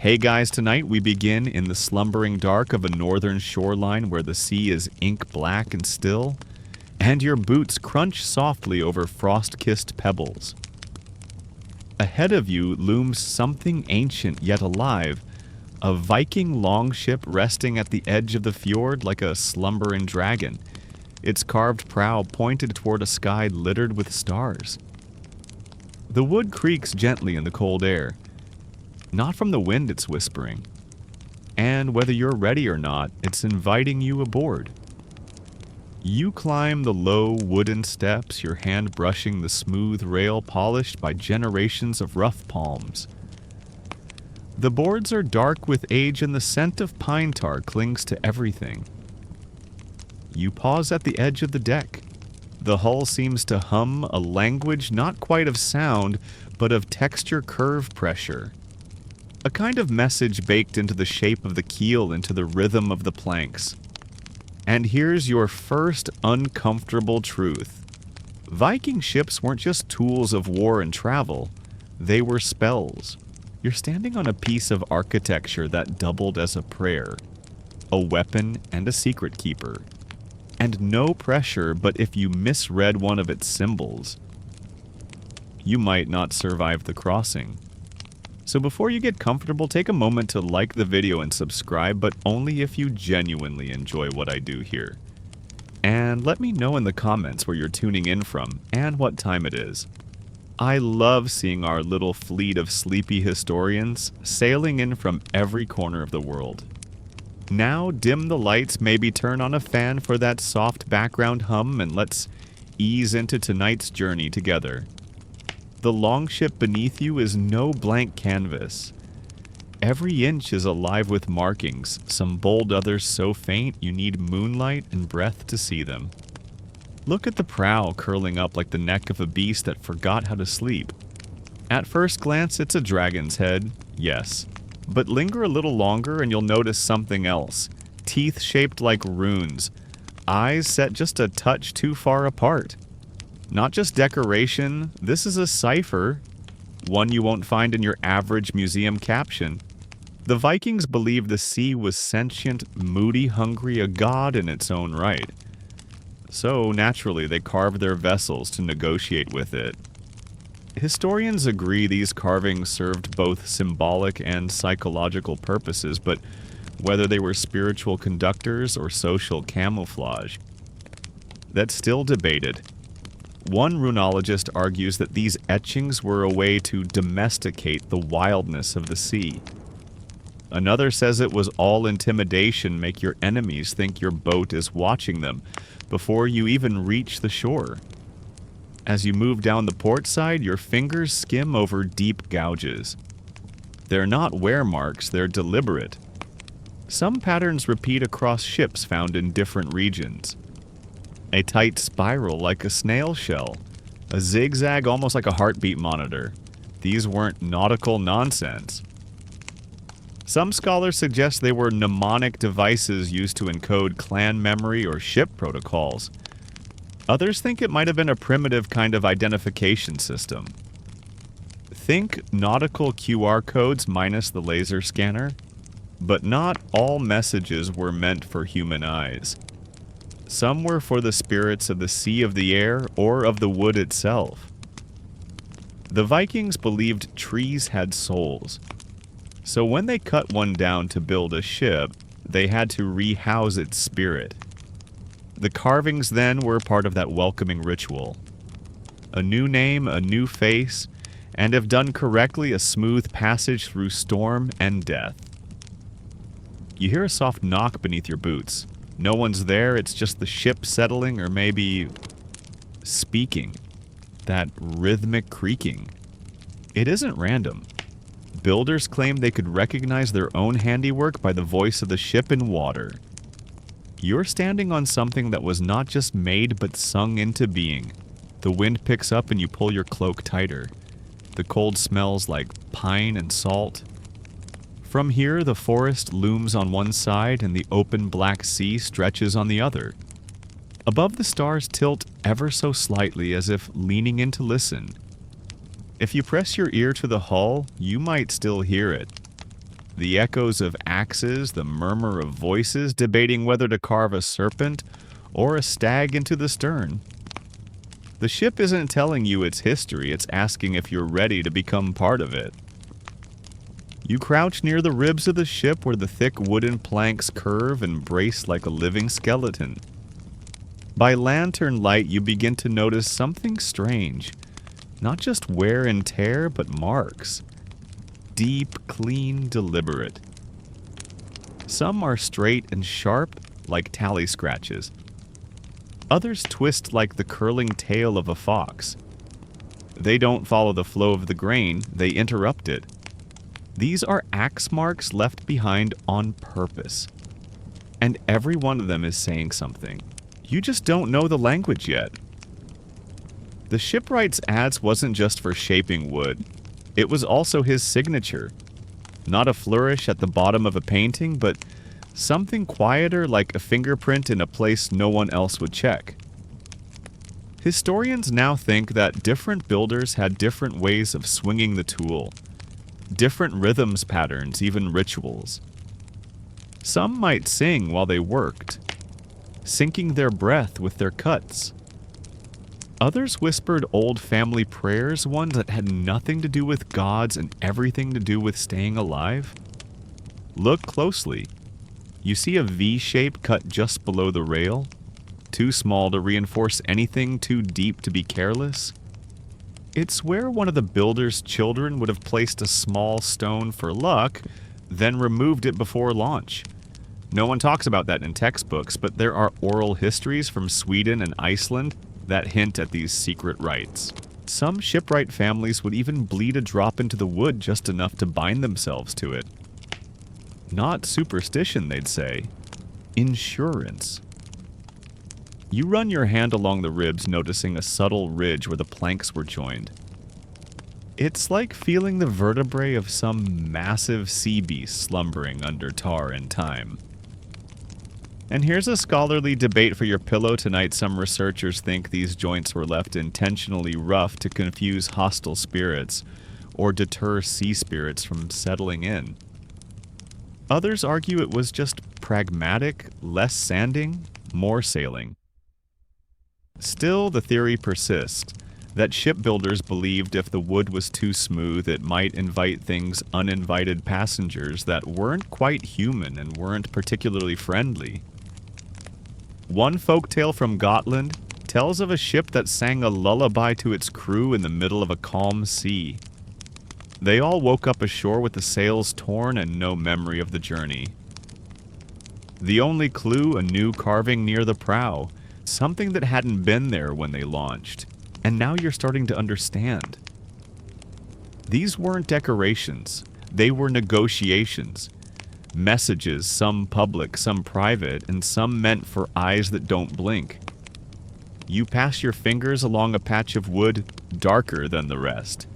Hey guys, tonight we begin in the slumbering dark of a northern shoreline where the sea is ink black and still, and your boots crunch softly over frost-kissed pebbles. Ahead of you looms something ancient yet alive, a Viking longship resting at the edge of the fjord like a slumbering dragon, its carved prow pointed toward a sky littered with stars. The wood creaks gently in the cold air. Not from the wind it's whispering. And whether you're ready or not, it's inviting you aboard. You climb the low wooden steps, your hand brushing the smooth rail polished by generations of rough palms. The boards are dark with age and the scent of pine tar clings to everything. You pause at the edge of the deck. The hull seems to hum a language not quite of sound, but of texture curve pressure. A kind of message baked into the shape of the keel, into the rhythm of the planks. And here's your first uncomfortable truth. Viking ships weren't just tools of war and travel. They were spells. You're standing on a piece of architecture that doubled as a prayer, a weapon and a secret keeper. And no pressure, but if you misread one of its symbols, you might not survive the crossing. So before you get comfortable, take a moment to like the video and subscribe, but only if you genuinely enjoy what I do here. And let me know in the comments where you're tuning in from and what time it is. I love seeing our little fleet of sleepy historians sailing in from every corner of the world. Now dim the lights, maybe turn on a fan for that soft background hum, and let's ease into tonight's journey together. The longship beneath you is no blank canvas. Every inch is alive with markings, some bold, others so faint you need moonlight and breath to see them. Look at the prow curling up like the neck of a beast that forgot how to sleep. At first glance, it's a dragon's head, yes. But linger a little longer and you'll notice something else. Teeth shaped like runes. Eyes set just a touch too far apart. Not just decoration, this is a cipher, one you won't find in your average museum caption. The Vikings believed the sea was sentient, moody, hungry, a god in its own right. So, naturally, they carved their vessels to negotiate with it. Historians agree these carvings served both symbolic and psychological purposes, but whether they were spiritual conductors or social camouflage, that's still debated. One runologist argues that these etchings were a way to domesticate the wildness of the sea. Another says it was all intimidation, make your enemies think your boat is watching them before you even reach the shore. As you move down the port side, your fingers skim over deep gouges. They're not wear marks, they're deliberate. Some patterns repeat across ships found in different regions. A tight spiral like a snail shell, a zigzag almost like a heartbeat monitor. These weren't nautical nonsense. Some scholars suggest they were mnemonic devices used to encode clan memory or ship protocols. Others think it might have been a primitive kind of identification system. Think nautical QR codes minus the laser scanner, but not all messages were meant for human eyes. Some were for the spirits of the sea, of the air, or of the wood itself. The Vikings believed trees had souls. So when they cut one down to build a ship, they had to rehouse its spirit. The carvings then were part of that welcoming ritual. A new name, a new face, and if done correctly, a smooth passage through storm and death. You hear a soft knock beneath your boots. No one's there, it's just the ship settling or maybe speaking. That rhythmic creaking. It isn't random. Builders claim they could recognize their own handiwork by the voice of the ship in water. You're standing on something that was not just made but sung into being. The wind picks up and you pull your cloak tighter. The cold smells like pine and salt. From here, the forest looms on one side and the open black sea stretches on the other. Above, the stars tilt ever so slightly as if leaning in to listen. If you press your ear to the hull, you might still hear it. The echoes of axes, the murmur of voices debating whether to carve a serpent or a stag into the stern. The ship isn't telling you its history, it's asking if you're ready to become part of it. You crouch near the ribs of the ship where the thick wooden planks curve and brace like a living skeleton. By lantern light, you begin to notice something strange. Not just wear and tear, but marks. Deep, clean, deliberate. Some are straight and sharp, like tally scratches. Others twist like the curling tail of a fox. They don't follow the flow of the grain, they interrupt it. These are axe marks left behind on purpose. And every one of them is saying something. You just don't know the language yet. The shipwright's adze wasn't just for shaping wood. It was also his signature. Not a flourish at the bottom of a painting, but something quieter like a fingerprint in a place no one else would check. Historians now think that different builders had different ways of swinging the tool. Different rhythms, patterns, even rituals. Some might sing while they worked, syncing their breath with their cuts. Others whispered old family prayers, ones that had nothing to do with gods and everything to do with staying alive. Look closely. You see a V shape cut just below the rail, too small to reinforce anything, too deep to be careless. It's where one of the builder's children would have placed a small stone for luck, then removed it before launch. No one talks about that in textbooks, but there are oral histories from Sweden and Iceland that hint at these secret rites. Some shipwright families would even bleed a drop into the wood just enough to bind themselves to it. Not superstition, they'd say. Insurance. You run your hand along the ribs, noticing a subtle ridge where the planks were joined. It's like feeling the vertebrae of some massive sea beast slumbering under tar and time. And here's a scholarly debate for your pillow tonight. Some researchers think these joints were left intentionally rough to confuse hostile spirits or deter sea spirits from settling in. Others argue it was just pragmatic, less sanding, more sailing. Still, the theory persists that shipbuilders believed if the wood was too smooth, it might invite things uninvited passengers that weren't quite human and weren't particularly friendly. One folktale from Gotland tells of a ship that sang a lullaby to its crew in the middle of a calm sea. They all woke up ashore with the sails torn and no memory of the journey. The only clue, a new carving near the prow, something that hadn't been there when they launched. And now you're starting to understand. These weren't decorations, they were negotiations. Messages, some public, some private, and some meant for eyes that don't blink. You pass your fingers along a patch of wood darker than the rest.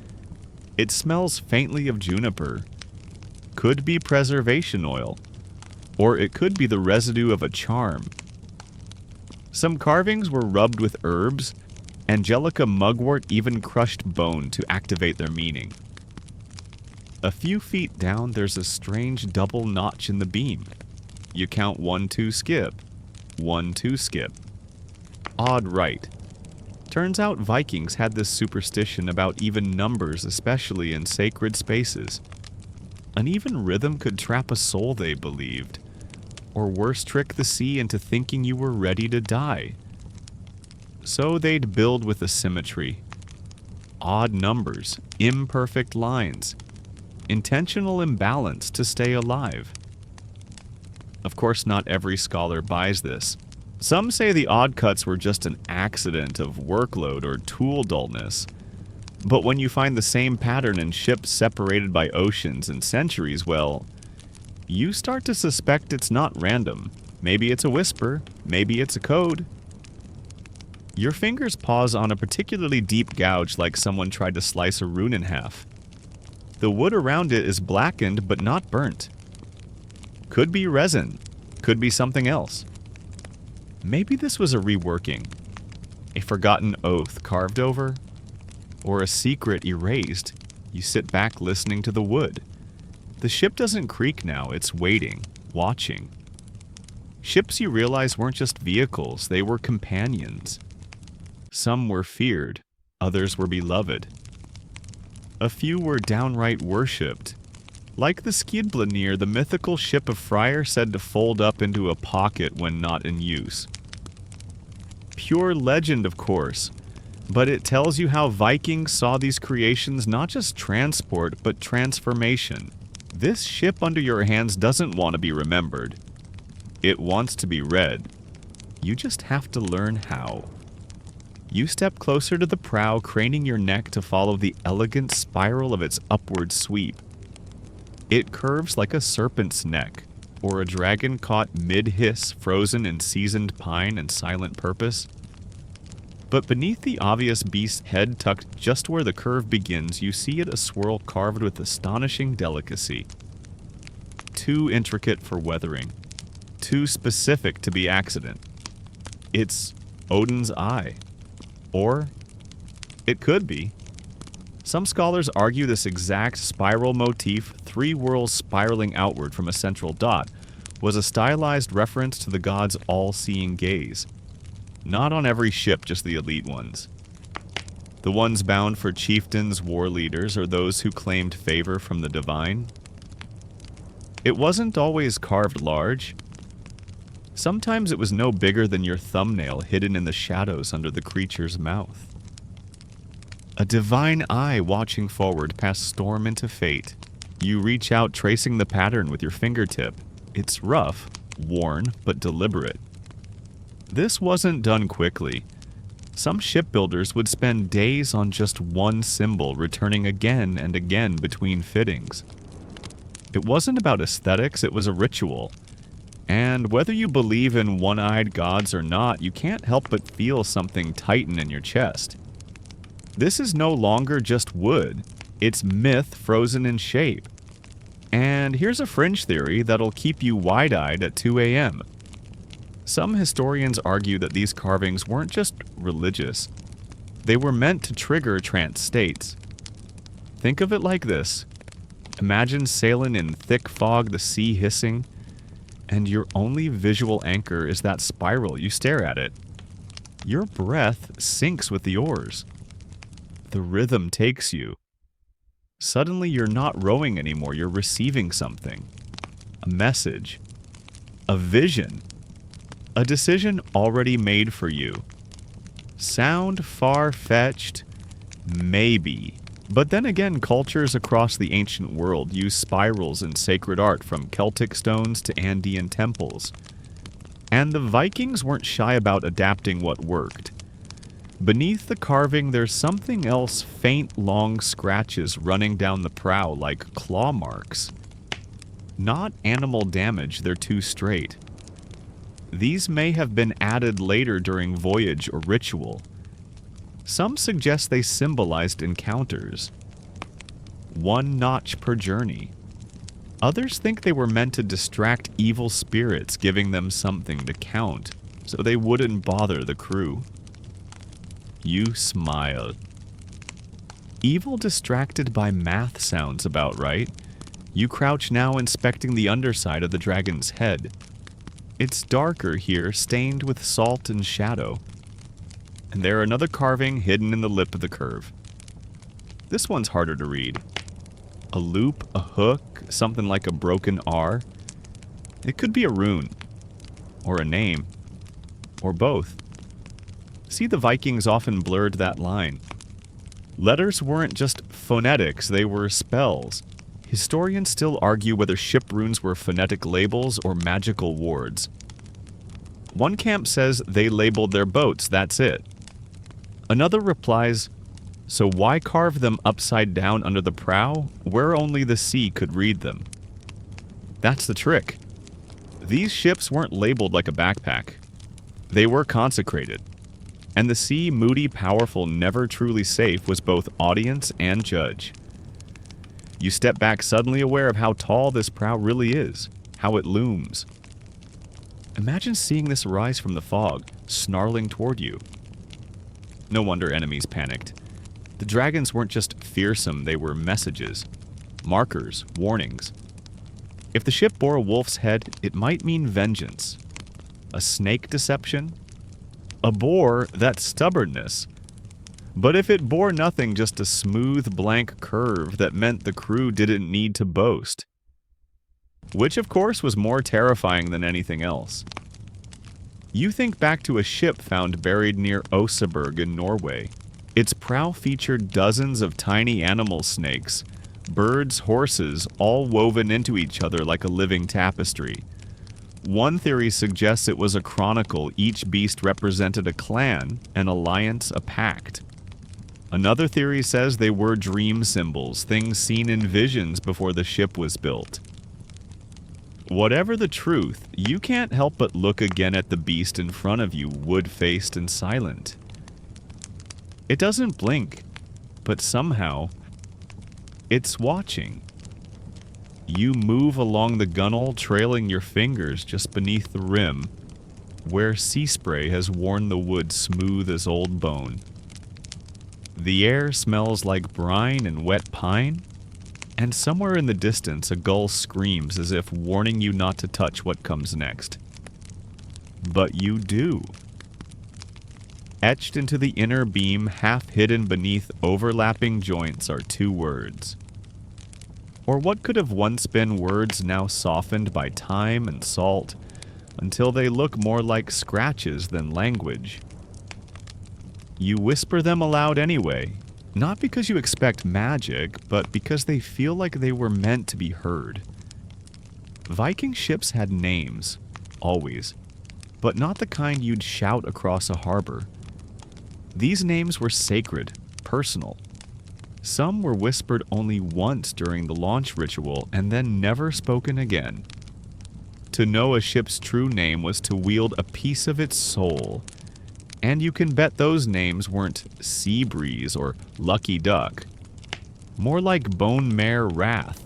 It smells faintly of juniper. Could be preservation oil. Or it could be the residue of a charm. Some carvings were rubbed with herbs. Angelica mugwort even crushed bone to activate their meaning. A few feet down, there's a strange double notch in the beam. You count 1, 2, skip. 1, 2, skip. Odd right. Turns out Vikings had this superstition about even numbers, especially in sacred spaces. An even rhythm could trap a soul, they believed. Or worse, trick the sea into thinking you were ready to die. So they'd build with a symmetry. Odd numbers, imperfect lines, intentional imbalance to stay alive. Of course, not every scholar buys this. Some say the odd cuts were just an accident of workload or tool dullness. But when you find the same pattern in ships separated by oceans and centuries, well, you start to suspect it's not random. Maybe it's a whisper, maybe it's a code. Your fingers pause on a particularly deep gouge like someone tried to slice a rune in half. The wood around it is blackened but not burnt. Could be resin, could be something else. Maybe this was a reworking, a forgotten oath carved over, or a secret erased. You sit back listening to the wood. The ship doesn't creak now, it's waiting, watching. Ships, you realize, weren't just vehicles, they were companions. Some were feared, others were beloved. A few were downright worshipped. Like the Skidbladnir, the mythical ship of Freyr said to fold up into a pocket when not in use. Pure legend, of course, but it tells you how Vikings saw these creations not just transport, but transformation. This ship under your hands doesn't want to be remembered. It wants to be read. You just have to learn how. You step closer to the prow, craning your neck to follow the elegant spiral of its upward sweep. It curves like a serpent's neck, or a dragon caught mid-hiss, frozen in seasoned pine and silent purpose. But beneath the obvious beast's head, tucked just where the curve begins, you see it a swirl carved with astonishing delicacy. Too intricate for weathering. Too specific to be accident. It's Odin's eye. Or it could be. Some scholars argue this exact spiral motif, 3 whirls spiraling outward from a central dot, was a stylized reference to the god's all-seeing gaze. Not on every ship, just the elite ones. The ones bound for chieftains, war leaders, or those who claimed favor from the divine. It wasn't always carved large. Sometimes it was no bigger than your thumbnail hidden in the shadows under the creature's mouth. A divine eye watching forward past storm into fate. You reach out, tracing the pattern with your fingertip. It's rough, worn, but deliberate. This wasn't done quickly. Some shipbuilders would spend days on just one symbol, returning again and again between fittings. It wasn't about aesthetics, it was a ritual. And whether you believe in one-eyed gods or not, you can't help but feel something tighten in your chest. This is no longer just wood, it's myth frozen in shape. And here's a fringe theory that'll keep you wide-eyed at 2 a.m. Some historians argue that these carvings weren't just religious. They were meant to trigger trance states. Think of it like this. Imagine sailing in thick fog, the sea hissing, and your only visual anchor is that spiral. You stare at it. Your breath syncs with the oars. The rhythm takes you. Suddenly you're not rowing anymore, you're receiving something. A message. A vision. A decision already made for you. Sound far-fetched? Maybe. But then again, cultures across the ancient world use spirals in sacred art, from Celtic stones to Andean temples. And the Vikings weren't shy about adapting what worked. Beneath the carving, there's something else, faint, long scratches running down the prow like claw marks. Not animal damage, they're too straight. These may have been added later during voyage or ritual. Some suggest they symbolized encounters. 1 notch per journey. Others think they were meant to distract evil spirits, giving them something to count, so they wouldn't bother the crew. You smile. Evil distracted by math sounds about right. You crouch now, inspecting the underside of the dragon's head. It's darker here, stained with salt and shadow. And there another carving hidden in the lip of the curve. This one's harder to read. A loop, a hook, something like a broken R. It could be a rune, or a name, or both. See, the Vikings often blurred that line. Letters weren't just phonetics, they were spells. Historians still argue whether ship runes were phonetic labels or magical wards. One camp says they labeled their boats, that's it. Another replies, so why carve them upside down under the prow, where only the sea could read them? That's the trick. These ships weren't labeled like a backpack. They were consecrated. And the sea, moody, powerful, never truly safe, was both audience and judge. You step back, suddenly aware of how tall this prow really is, how it looms. Imagine seeing this rise from the fog, snarling toward you. No wonder enemies panicked. The dragons weren't just fearsome, they were messages, markers, warnings. If the ship bore a wolf's head, it might mean vengeance. A snake, deception. A boar, that's stubbornness. But if it bore nothing, just a smooth, blank curve, that meant the crew didn't need to boast. Which, of course, was more terrifying than anything else. You think back to a ship found buried near Oseberg in Norway. Its prow featured dozens of tiny animal snakes, birds, horses, all woven into each other like a living tapestry. One theory suggests it was a chronicle. Each beast represented a clan, an alliance, a pact. Another theory says they were dream symbols, things seen in visions before the ship was built. Whatever the truth, you can't help but look again at the beast in front of you, wood-faced and silent. It doesn't blink, but somehow, it's watching. You move along the gunwale, trailing your fingers just beneath the rim, where sea spray has worn the wood smooth as old bone. The air smells like brine and wet pine, and somewhere in the distance a gull screams as if warning you not to touch what comes next. But you do. Etched into the inner beam, half hidden beneath overlapping joints, are two words. Or what could have once been words now softened by time and salt, until they look more like scratches than language. You whisper them aloud anyway, not because you expect magic, but because they feel like they were meant to be heard. Viking ships had names, always, but not the kind you'd shout across a harbor. These names were sacred, personal. Some were whispered only once during the launch ritual and then never spoken again. To know a ship's true name was to wield a piece of its soul. And you can bet those names weren't Sea Breeze or Lucky Duck. More like Bone Mare Wrath.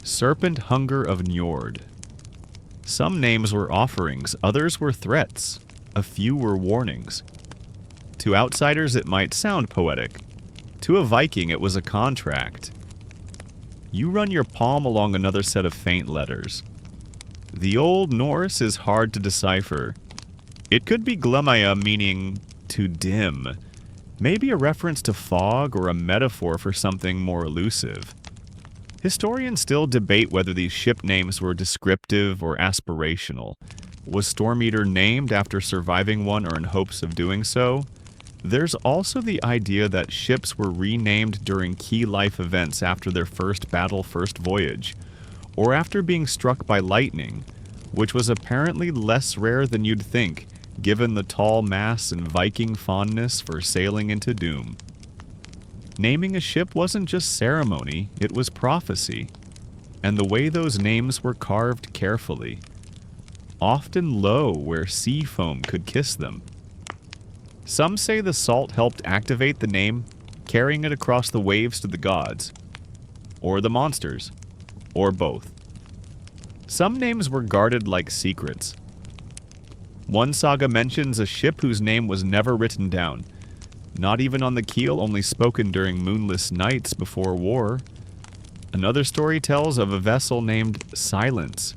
Serpent Hunger of Njord. Some names were offerings, others were threats. A few were warnings. To outsiders it might sound poetic. To a Viking it was a contract. You run your palm along another set of faint letters. The Old Norse is hard to decipher. It could be glumaya, meaning to dim. Maybe a reference to fog or a metaphor for something more elusive. Historians still debate whether these ship names were descriptive or aspirational. Was Storm Eater named after surviving one or in hopes of doing so? There's also the idea that ships were renamed during key life events after their first battle, first voyage, or after being struck by lightning, which was apparently less rare than you'd think, given the tall masts and Viking fondness for sailing into doom. Naming a ship wasn't just ceremony, it was prophecy. And the way those names were carved carefully, often low where sea foam could kiss them. Some say the salt helped activate the name, carrying it across the waves to the gods, or the monsters, or both. Some names were guarded like secrets. One saga mentions a ship whose name was never written down, not even on the keel, only spoken during moonless nights before war. Another story tells of a vessel named Silence.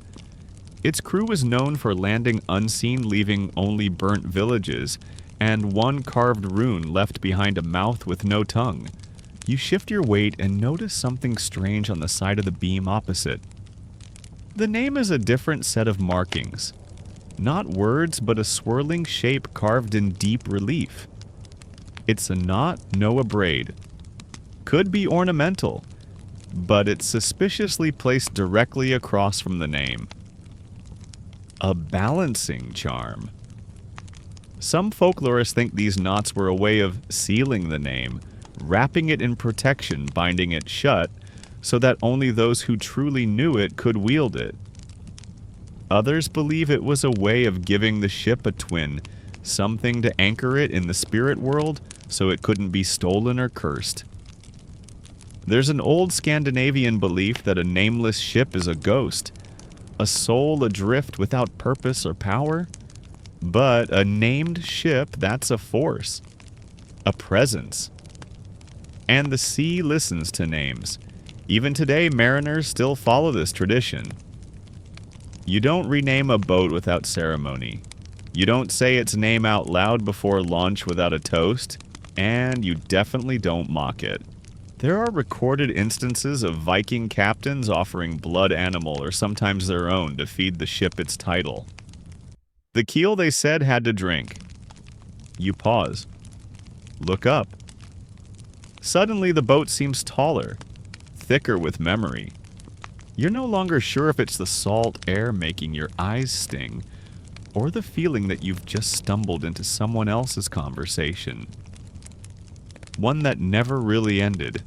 Its crew was known for landing unseen, leaving only burnt villages, and one carved rune left behind a mouth with no tongue. You shift your weight and notice something strange on the side of the beam opposite. The name is a different set of markings. Not words, but a swirling shape carved in deep relief. It's a knot, no a braid. Could be ornamental, but it's suspiciously placed directly across from the name. A balancing charm. Some folklorists think these knots were a way of sealing the name, wrapping it in protection, binding it shut, so that only those who truly knew it could wield it. Others believe it was a way of giving the ship a twin, something to anchor it in the spirit world so it couldn't be stolen or cursed. There's an old Scandinavian belief that a nameless ship is a ghost, a soul adrift without purpose or power. But a named ship, that's a force, a presence. And the sea listens to names. Even today, mariners still follow this tradition. You don't rename a boat without ceremony. You don't say its name out loud before launch without a toast, and you definitely don't mock it. There are recorded instances of Viking captains offering blood animal or sometimes their own to feed the ship its title. The keel, they said, had to drink. You pause. Look up. Suddenly the boat seems taller, thicker with memory. You're no longer sure if it's the salt air making your eyes sting, or the feeling that you've just stumbled into someone else's conversation. One that never really ended.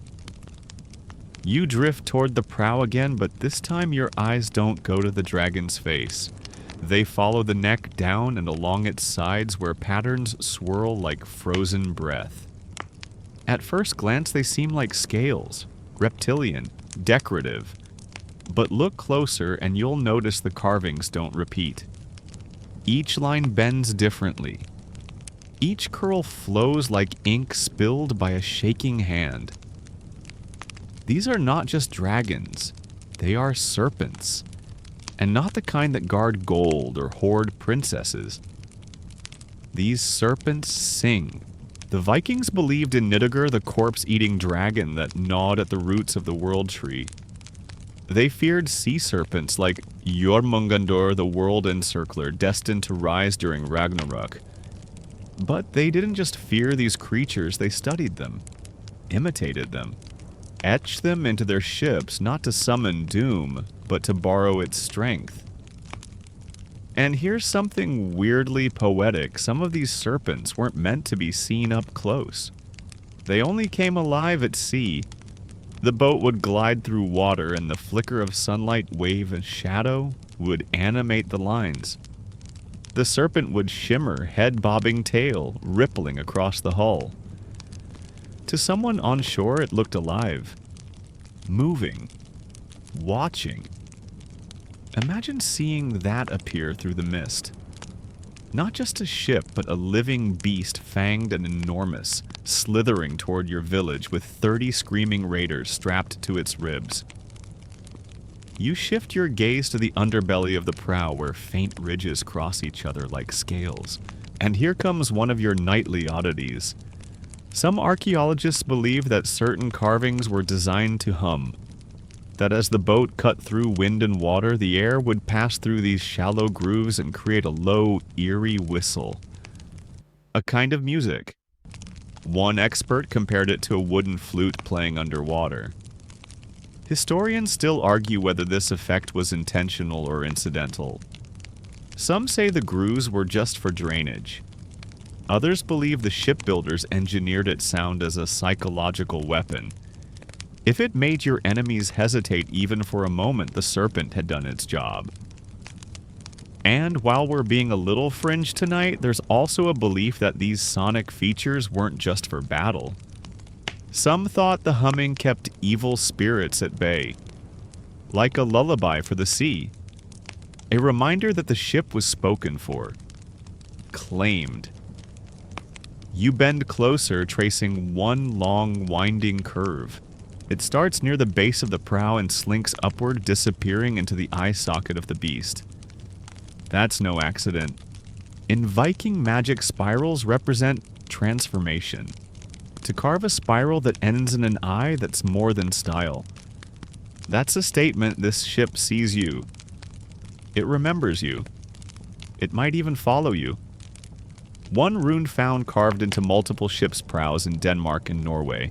You drift toward the prow again, but this time your eyes don't go to the dragon's face. They follow the neck down and along its sides where patterns swirl like frozen breath. At first glance they seem like scales, reptilian, decorative. But look closer and you'll notice the carvings don't repeat. Each line bends differently. Each curl flows like ink spilled by a shaking hand. These are not just dragons, they are serpents. And not the kind that guard gold or hoard princesses. These serpents sing. The Vikings believed in Nidogr, the corpse-eating dragon that gnawed at the roots of the world tree. They feared sea serpents like Jormungandr, the world encircler, destined to rise during Ragnarok. But they didn't just fear these creatures, they studied them, imitated them, etched them into their ships not to summon doom, but to borrow its strength. And here's something weirdly poetic. Some of these serpents weren't meant to be seen up close. They only came alive at sea. The boat would glide through water and the flicker of sunlight, wave, and shadow would animate the lines. The serpent would shimmer, head-bobbing tail, rippling across the hull. To someone on shore, it looked alive, moving, watching. Imagine seeing that appear through the mist. Not just a ship, but a living beast, fanged and enormous, slithering toward your village with 30 screaming raiders strapped to its ribs. You shift your gaze to the underbelly of the prow where faint ridges cross each other like scales. And here comes one of your nightly oddities. Some archaeologists believe that certain carvings were designed to hum. That as the boat cut through wind and water, the air would pass through these shallow grooves and create a low, eerie whistle. A kind of music. One expert compared it to a wooden flute playing underwater. Historians still argue whether this effect was intentional or incidental. Some say the grooves were just for drainage. Others believe the shipbuilders engineered its sound as a psychological weapon. If it made your enemies hesitate even for a moment, the serpent had done its job. And while we're being a little fringe tonight, there's also a belief that these sonic features weren't just for battle. Some thought the humming kept evil spirits at bay, like a lullaby for the sea. A reminder that the ship was spoken for, claimed. You bend closer, tracing one long, winding curve. It starts near the base of the prow and slinks upward, disappearing into the eye socket of the beast. That's no accident. In Viking magic, spirals represent transformation. To carve a spiral that ends in an eye, that's more than style. That's a statement this ship sees you. It remembers you. It might even follow you. One rune found carved into multiple ships' prows in Denmark and Norway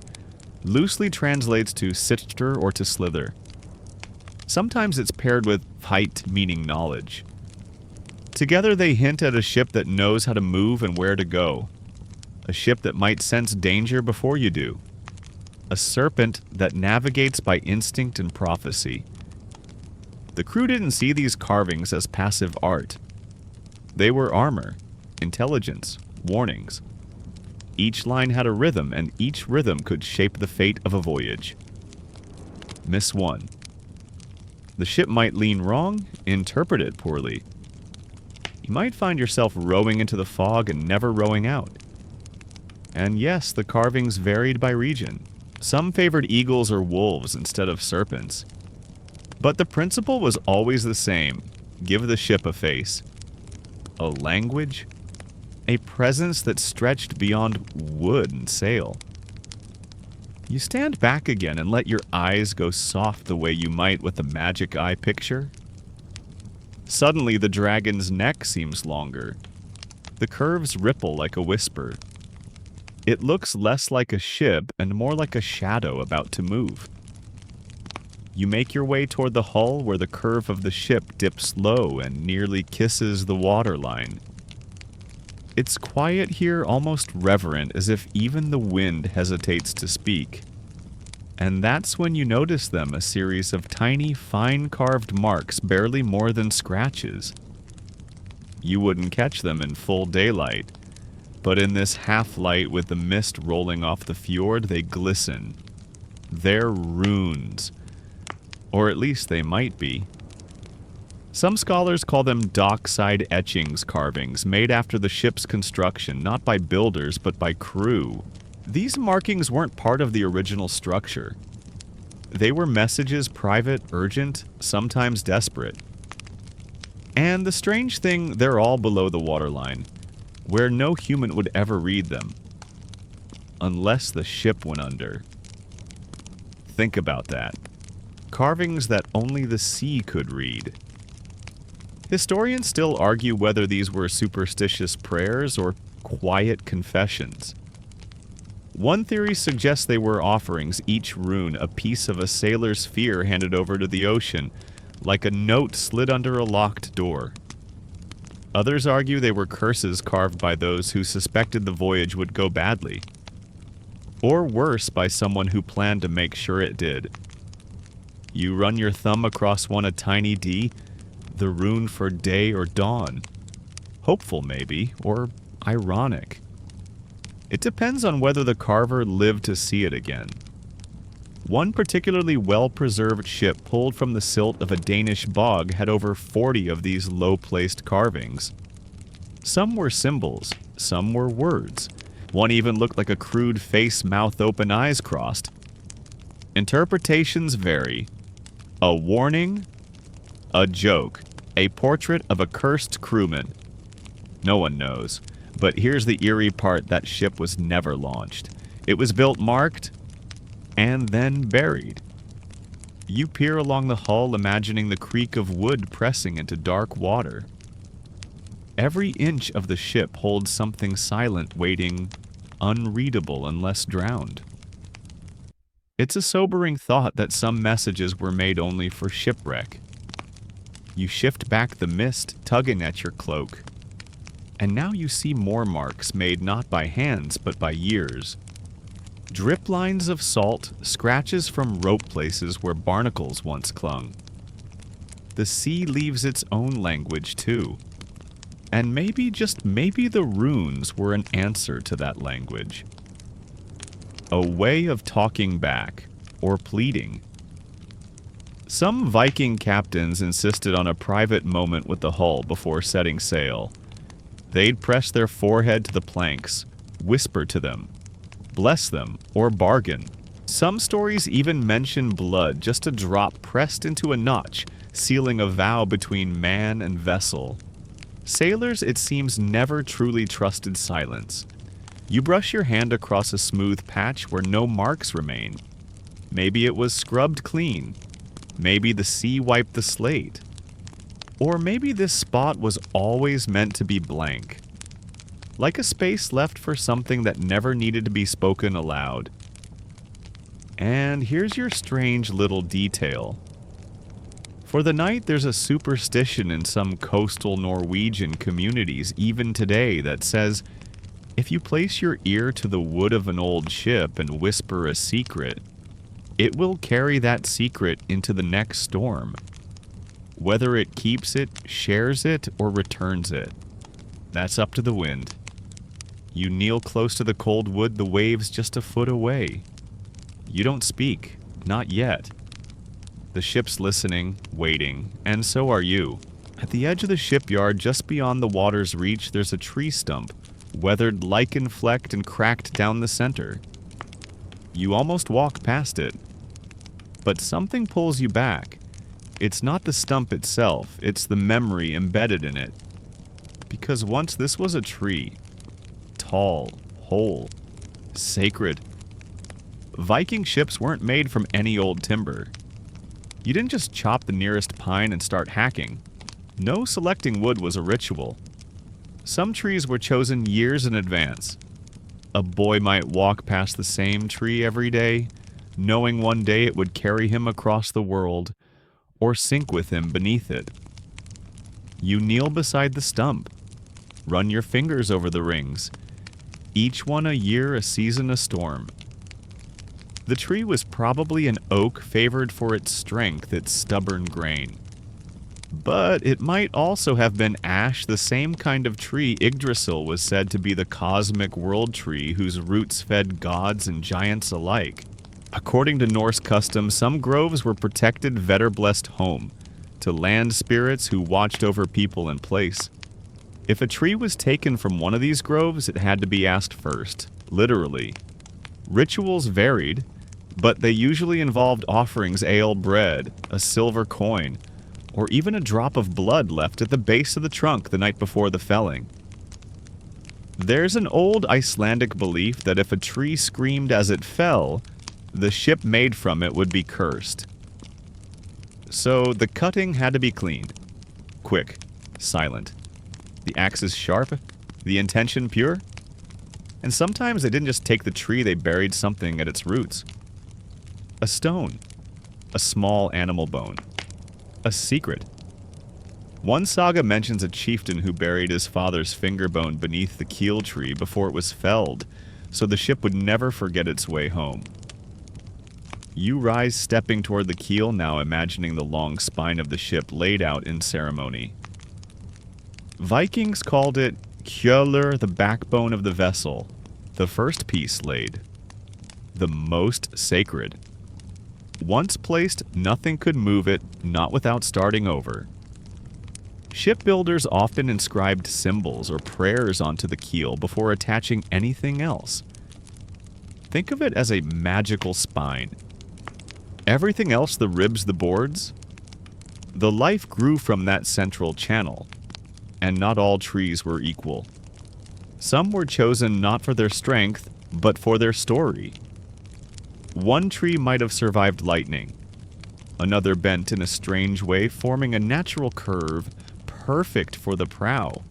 loosely translates to sitter or to slither. Sometimes it's paired with height, meaning knowledge. Together they hint at a ship that knows how to move and where to go. A ship that might sense danger before you do. A serpent that navigates by instinct and prophecy. The crew didn't see these carvings as passive art. They were armor, intelligence, warnings. Each line had a rhythm, and each rhythm could shape the fate of a voyage. Miss one. The ship might lean wrong, interpret it poorly. You might find yourself rowing into the fog and never rowing out. And yes, the carvings varied by region. Some favored eagles or wolves instead of serpents. But the principle was always the same. Give the ship a face. A language? A presence that stretched beyond wood and sail. You stand back again and let your eyes go soft the way you might with a magic eye picture. Suddenly the dragon's neck seems longer. The curves ripple like a whisper. It looks less like a ship and more like a shadow about to move. You make your way toward the hull where the curve of the ship dips low and nearly kisses the waterline. It's quiet here, almost reverent, as if even the wind hesitates to speak. And that's when you notice them, a series of tiny, fine-carved marks, barely more than scratches. You wouldn't catch them in full daylight, but in this half-light with the mist rolling off the fjord, they glisten. They're runes. Or at least they might be. Some scholars call them dockside etchings carvings, made after the ship's construction, not by builders but by crew. These markings weren't part of the original structure. They were messages, private, urgent, sometimes desperate. And the strange thing, they're all below the waterline, where no human would ever read them. Unless the ship went under. Think about that. Carvings that only the sea could read. Historians still argue whether these were superstitious prayers or quiet confessions. One theory suggests they were offerings, each rune a piece of a sailor's fear handed over to the ocean, like a note slid under a locked door. Others argue they were curses carved by those who suspected the voyage would go badly. Or worse, by someone who planned to make sure it did. You run your thumb across one a tiny D, the rune for day or dawn. Hopeful maybe, or ironic. It depends on whether the carver lived to see it again. One particularly well-preserved ship pulled from the silt of a Danish bog had over 40 of these low-placed carvings. Some were symbols, some were words. One even looked like a crude face, mouth open, eyes crossed. Interpretations vary. A warning? A joke. A portrait of a cursed crewman. No one knows. But here's the eerie part: that ship was never launched. It was built, marked, and then buried. You peer along the hull, imagining the creak of wood pressing into dark water. Every inch of the ship holds something silent, waiting, unreadable unless drowned. It's a sobering thought that some messages were made only for shipwreck. You shift back the mist, tugging at your cloak. And now you see more marks made not by hands, but by years. Drip lines of salt, scratches from rope places where barnacles once clung. The sea leaves its own language too. And maybe, just maybe, the runes were an answer to that language. A way of talking back, or pleading. Some Viking captains insisted on a private moment with the hull before setting sail. They'd press their forehead to the planks, whisper to them, bless them, or bargain. Some stories even mention blood, just a drop pressed into a notch, sealing a vow between man and vessel. Sailors, it seems, never truly trusted silence. You brush your hand across a smooth patch where no marks remain. Maybe it was scrubbed clean. Maybe the sea wiped the slate. Or maybe this spot was always meant to be blank. Like a space left for something that never needed to be spoken aloud. And here's your strange little detail. For the night, there's a superstition in some coastal Norwegian communities even today that says, if you place your ear to the wood of an old ship and whisper a secret, it will carry that secret into the next storm. Whether it keeps it, shares it, or returns it, that's up to the wind. You kneel close to the cold wood, the waves just a foot away. You don't speak, not yet. The ship's listening, waiting, and so are you. At the edge of the shipyard, just beyond the water's reach, there's a tree stump, weathered, lichen-flecked, and cracked down the center. You almost walk past it. But something pulls you back. It's not the stump itself, it's the memory embedded in it. Because once this was a tree. Tall, whole, sacred. Viking ships weren't made from any old timber. You didn't just chop the nearest pine and start hacking. No selecting wood was a ritual. Some trees were chosen years in advance. A boy might walk past the same tree every day, knowing one day it would carry him across the world, or sink with him beneath it. You kneel beside the stump, run your fingers over the rings, each one a year, a season, a storm. The tree was probably an oak favored for its strength, its stubborn grain. But it might also have been ash, the same kind of tree Yggdrasil was said to be the cosmic world tree whose roots fed gods and giants alike. According to Norse custom, some groves were protected Vedder-blessed home to land spirits who watched over people in place. If a tree was taken from one of these groves, it had to be asked first, literally. Rituals varied, but they usually involved offerings ale bread, a silver coin, or even a drop of blood left at the base of the trunk the night before the felling. There's an old Icelandic belief that if a tree screamed as it fell, the ship made from it would be cursed. So the cutting had to be cleaned. Quick, silent. The axes sharp, the intention pure. And sometimes they didn't just take the tree, they buried something at its roots. A stone, a small animal bone, a secret. One saga mentions a chieftain who buried his father's finger bone beneath the keel tree before it was felled, so the ship would never forget its way home. You rise stepping toward the keel, now imagining the long spine of the ship laid out in ceremony. Vikings called it kjölur, the backbone of the vessel, the first piece laid, the most sacred. Once placed, nothing could move it, not without starting over. Shipbuilders often inscribed symbols or prayers onto the keel before attaching anything else. Think of it as a magical spine. Everything else, the ribs, the boards, the life grew from that central channel, and not all trees were equal. Some were chosen not for their strength, but for their story. One tree might have survived lightning, another bent in a strange way, forming a natural curve perfect for the prow.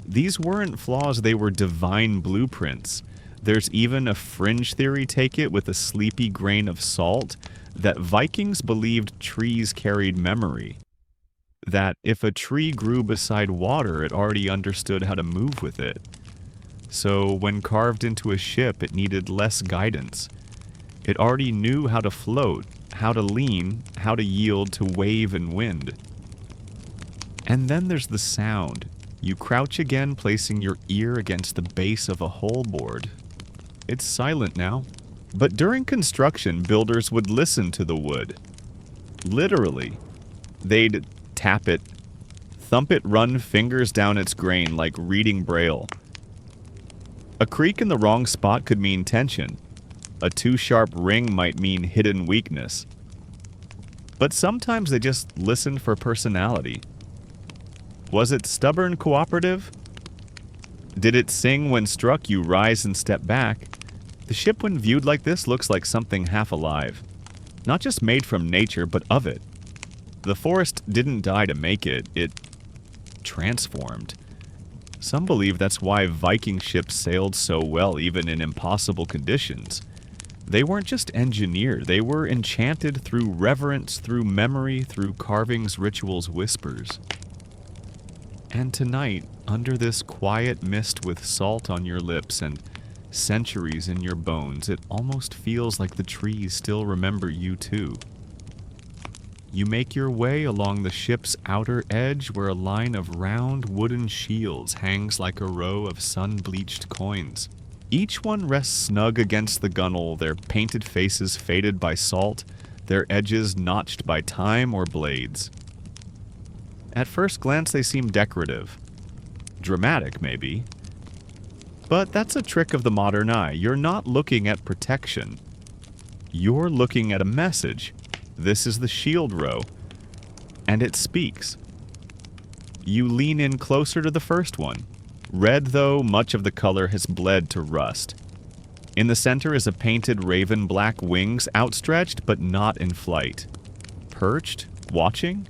These weren't flaws, they were divine blueprints. There's even a fringe theory, take it, with a sleepy grain of salt, that Vikings believed trees carried memory. That if a tree grew beside water, it already understood how to move with it. So when carved into a ship, it needed less guidance. It already knew how to float, how to lean, how to yield to wave and wind. And then there's the sound. You crouch again, placing your ear against the base of a hull board. It's silent now. But during construction, builders would listen to the wood. Literally. They'd tap it, thump it, run fingers down its grain like reading Braille. A creak in the wrong spot could mean tension. A too sharp ring might mean hidden weakness. But sometimes they just listened for personality. Was it stubborn cooperative? Did it sing when struck you rise and step back? The ship when viewed like this looks like something half alive. Not just made from nature, but of it. The forest didn't die to make it, it transformed. Some believe that's why Viking ships sailed so well even in impossible conditions. They weren't just engineered, they were enchanted through reverence, through memory, through carvings, rituals, whispers. And tonight, under this quiet mist with salt on your lips and centuries in your bones, it almost feels like the trees still remember you too. You make your way along the ship's outer edge where a line of round wooden shields hangs like a row of sun-bleached coins. Each one rests snug against the gunwale, their painted faces faded by salt, their edges notched by time or blades. At first glance they seem decorative. Dramatic, maybe. But that's a trick of the modern eye. You're not looking at protection. You're looking at a message. This is the shield row, and it speaks. You lean in closer to the first one. Red, though, much of the color has bled to rust. In the center is a painted raven, black wings outstretched but not in flight. Perched, watching?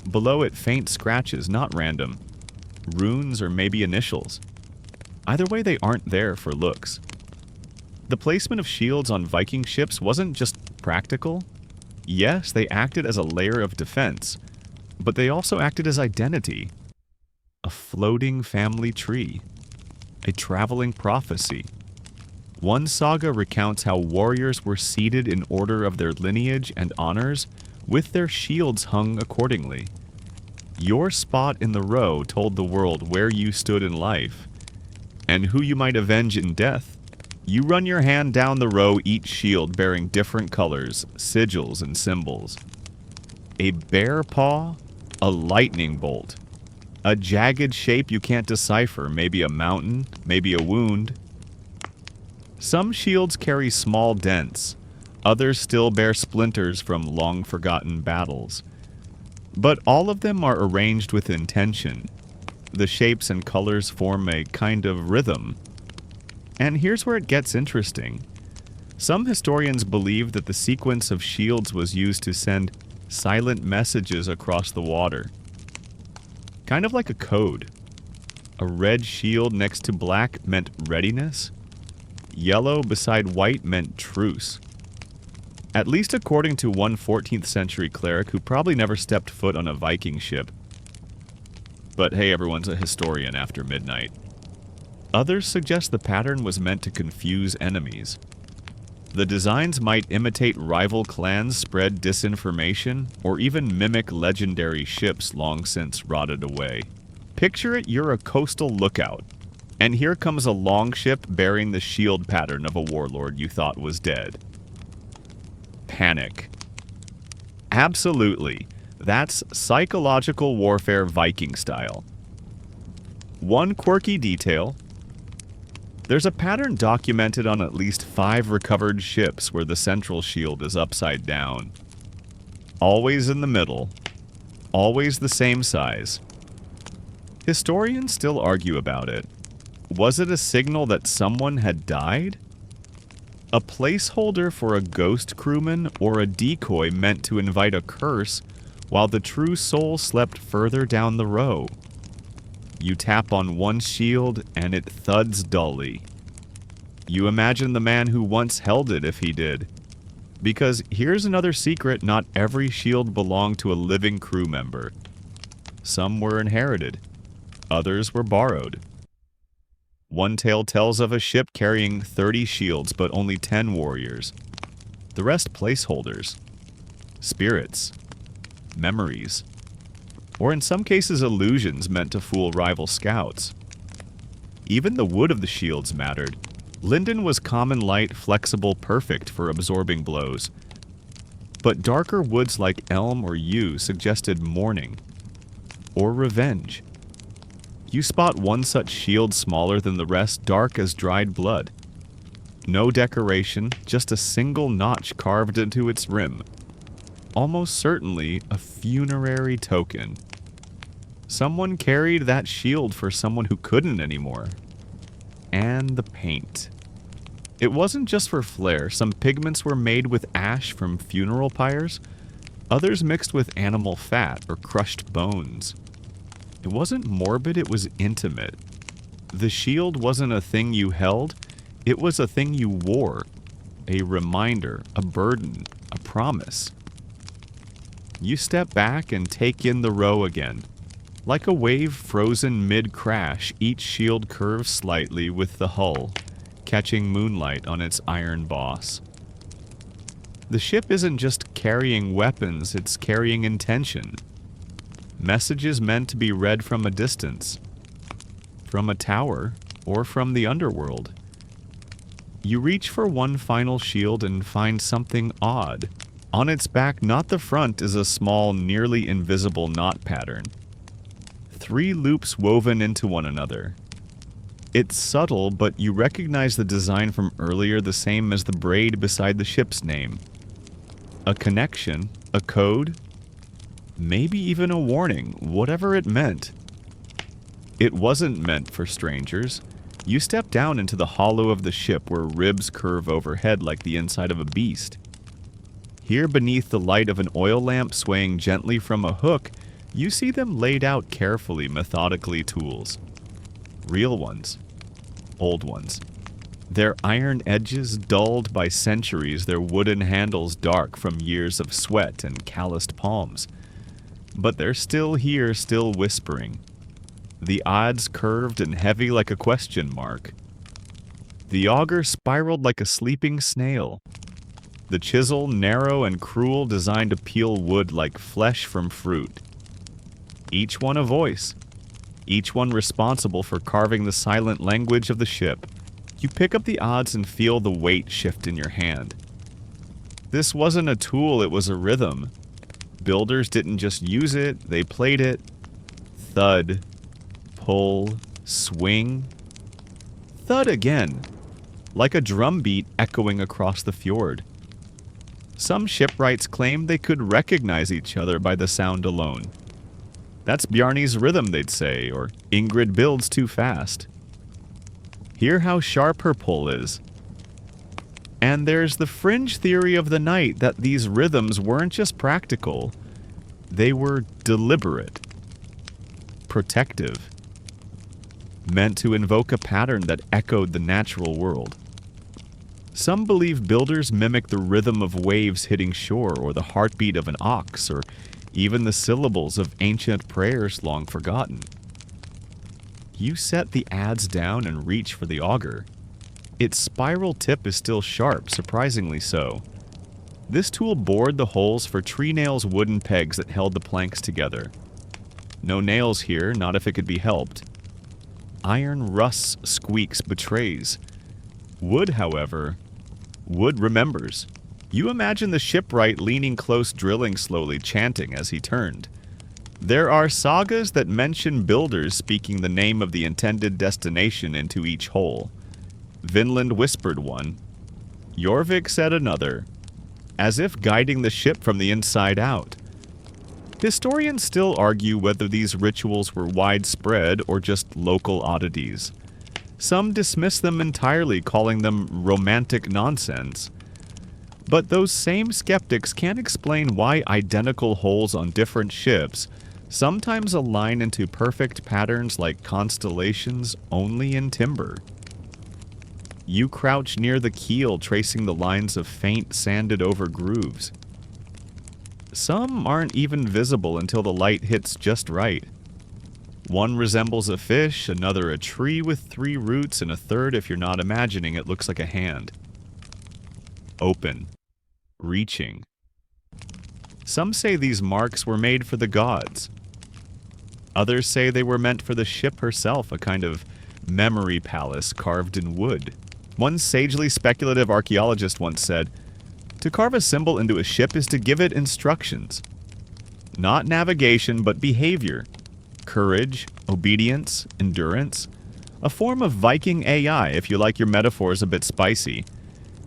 Below it, faint scratches, not random. Runes or maybe initials. Either way, they aren't there for looks. The placement of shields on Viking ships wasn't just practical. Yes, they acted as a layer of defense, but they also acted as identity. A floating family tree. A traveling prophecy. One saga recounts how warriors were seated in order of their lineage and honors, with their shields hung accordingly. Your spot in the row told the world where you stood in life, and who you might avenge in death. You run your hand down the row, each shield bearing different colors, sigils, and symbols. A bear paw, a lightning bolt. A jagged shape you can't decipher, maybe a mountain, maybe a wound. Some shields carry small dents, others still bear splinters from long-forgotten battles. But all of them are arranged with intention. The shapes and colors form a kind of rhythm. And here's where it gets interesting. Some historians believe that the sequence of shields was used to send silent messages across the water. Kind of like a code. A red shield next to black meant readiness. Yellow beside white meant truce. At least according to one 14th century cleric who probably never stepped foot on a Viking ship. But hey, everyone's a historian after midnight. Others suggest the pattern was meant to confuse enemies. The designs might imitate rival clans, spread disinformation, or even mimic legendary ships long since rotted away. Picture it, you're a coastal lookout, and here comes a longship bearing the shield pattern of a warlord you thought was dead. Panic. Absolutely. That's psychological warfare Viking style. One quirky detail. There's a pattern documented on at least 5 recovered ships where the central shield is upside down. Always in the middle. Always the same size. Historians still argue about it. Was it a signal that someone had died? A placeholder for a ghost crewman or a decoy meant to invite a curse while the true soul slept further down the row? You tap on one shield and it thuds dully. You imagine the man who once held it if he did. Because here's another secret, not every shield belonged to a living crew member. Some were inherited. Others were borrowed. One tale tells of a ship carrying 30 shields but only 10 warriors. The rest placeholders. Spirits. Memories. Or in some cases illusions meant to fool rival scouts. Even the wood of the shields mattered. Linden was common light, flexible, perfect for absorbing blows. But darker woods like elm or yew suggested mourning. Or revenge. You spot one such shield smaller than the rest, dark as dried blood. No decoration, just a single notch carved into its rim. Almost certainly a funerary token. Someone carried that shield for someone who couldn't anymore. And the paint. It wasn't just for flair. Some pigments were made with ash from funeral pyres. Others mixed with animal fat or crushed bones. It wasn't morbid, it was intimate. The shield wasn't a thing you held, it was a thing you wore. A reminder, a burden, a promise. You step back and take in the row again. Like a wave frozen mid-crash, each shield curves slightly with the hull, catching moonlight on its iron boss. The ship isn't just carrying weapons, it's carrying intention. Messages meant to be read from a distance, from a tower, or from the underworld. You reach for one final shield and find something odd. On its back, not the front, is a small, nearly invisible knot pattern. 3 loops woven into one another. It's subtle, but you recognize the design from earlier, the same as the braid beside the ship's name. A connection, a code, maybe even a warning, whatever it meant. It wasn't meant for strangers. You step down into the hollow of the ship where ribs curve overhead like the inside of a beast. Here beneath the light of an oil lamp swaying gently from a hook, you see them laid out carefully, methodically tools. Real ones. Old ones. Their iron edges dulled by centuries, their wooden handles dark from years of sweat and calloused palms. But they're still here, still whispering. The odds curved and heavy like a question mark. The auger spiraled like a sleeping snail. The chisel narrow and cruel, designed to peel wood like flesh from fruit. Each one a voice. Each one responsible for carving the silent language of the ship. You pick up the odds and feel the weight shift in your hand. This wasn't a tool, it was a rhythm. Builders didn't just use it, they played it. Thud. Pull. Swing. Thud again. Like a drum beat echoing across the fjord. Some shipwrights claimed they could recognize each other by the sound alone. That's Bjarne's rhythm, they'd say, or Ingrid builds too fast. Hear how sharp her pull is. And there's the fringe theory of the night that these rhythms weren't just practical, they were deliberate, protective, meant to invoke a pattern that echoed the natural world. Some believe builders mimic the rhythm of waves hitting shore, or the heartbeat of an ox, or even the syllables of ancient prayers long forgotten. You set the adze down and reach for the auger. Its spiral tip is still sharp, surprisingly so. This tool bored the holes for tree nails' wooden pegs that held the planks together. No nails here, not if it could be helped. Iron rusts, squeaks, betrays. Wood, however, wood remembers. You imagine the shipwright leaning close, drilling slowly, chanting as he turned. There are sagas that mention builders speaking the name of the intended destination into each hole. Vinland whispered one. Jorvik said another, as if guiding the ship from the inside out. Historians still argue whether these rituals were widespread or just local oddities. Some dismiss them entirely, calling them romantic nonsense. But those same skeptics can't explain why identical holes on different ships sometimes align into perfect patterns like constellations only in timber. You crouch near the keel, tracing the lines of faint, sanded-over grooves. Some aren't even visible until the light hits just right. One resembles a fish, another a tree with 3 roots, and a third, if you're not imagining it, looks like a hand. Open. Reaching. Some say these marks were made for the gods. Others say they were meant for the ship herself, a kind of memory palace carved in wood. One sagely speculative archaeologist once said, "To carve a symbol into a ship is to give it instructions. Not navigation, but behavior. Courage, obedience, endurance. A form of Viking AI, if you like your metaphors a bit spicy.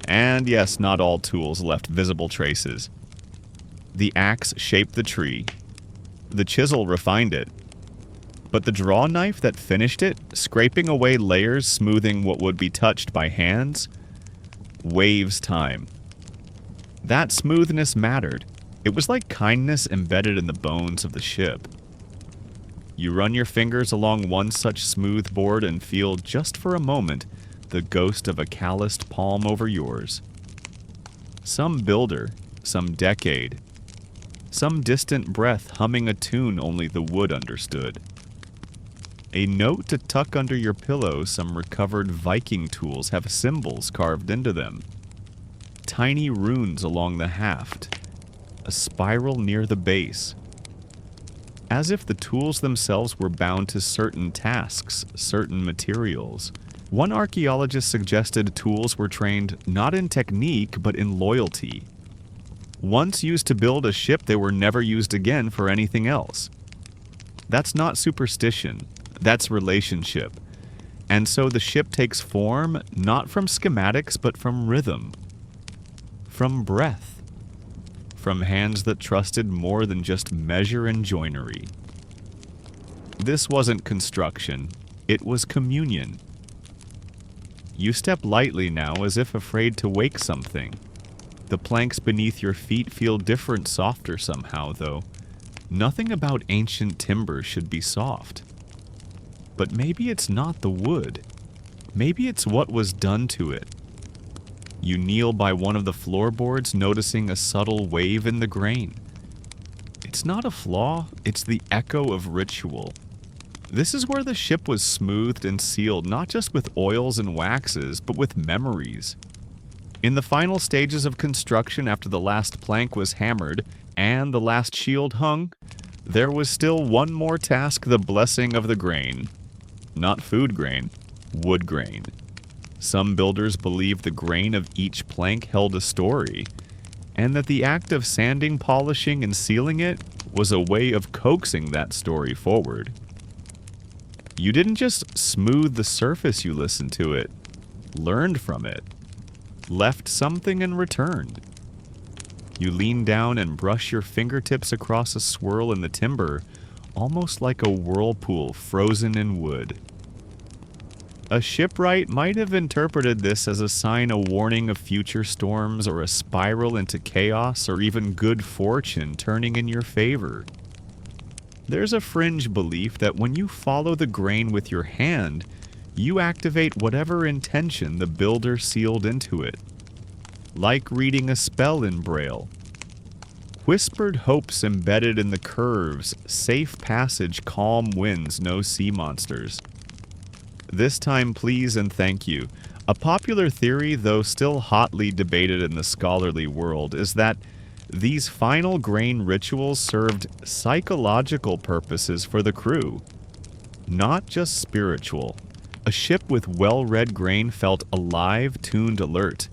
And yes, not all tools left visible traces. The axe shaped the tree. The chisel refined it. But the draw knife that finished it, scraping away layers, smoothing what would be touched by hands, waves time. That smoothness mattered. It was like kindness embedded in the bones of the ship. You run your fingers along one such smooth board and feel, just for a moment, the ghost of a calloused palm over yours. Some builder, some decade, some distant breath humming a tune only the wood understood. A note to tuck under your pillow, some recovered Viking tools have symbols carved into them. Tiny runes along the haft, a spiral near the base. As if the tools themselves were bound to certain tasks, certain materials. One archaeologist suggested tools were trained not in technique, but in loyalty. Once used to build a ship, they were never used again for anything else. That's not superstition, that's relationship. And so the ship takes form not from schematics but from rhythm, from breath, from hands that trusted more than just measure and joinery. This wasn't construction, it was communion. You step lightly now as if afraid to wake something. The planks beneath your feet feel different, softer somehow, though. Nothing about ancient timber should be soft. But maybe it's not the wood. Maybe it's what was done to it. You kneel by one of the floorboards, noticing a subtle wave in the grain. It's not a flaw, it's the echo of ritual. This is where the ship was smoothed and sealed, not just with oils and waxes, but with memories. In the final stages of construction, after the last plank was hammered and the last shield hung, there was still one more task: the blessing of the grain. Not food grain, wood grain. Some builders believed the grain of each plank held a story, and that the act of sanding, polishing, and sealing it was a way of coaxing that story forward. You didn't just smooth the surface, you listened to it, learned from it, left something and returned. You lean down and brush your fingertips across a swirl in the timber, almost like a whirlpool frozen in wood. A shipwright might have interpreted this as a sign, a warning of future storms, or a spiral into chaos, or even good fortune turning in your favor. There's a fringe belief that when you follow the grain with your hand, you activate whatever intention the builder sealed into it. Like reading a spell in Braille. Whispered hopes embedded in the curves, safe passage, calm winds, no sea monsters. This time, please and thank you. A popular theory, though still hotly debated in the scholarly world, is that these final grain rituals served psychological purposes for the crew, not just spiritual. A ship with well-read grain felt alive, tuned, alert.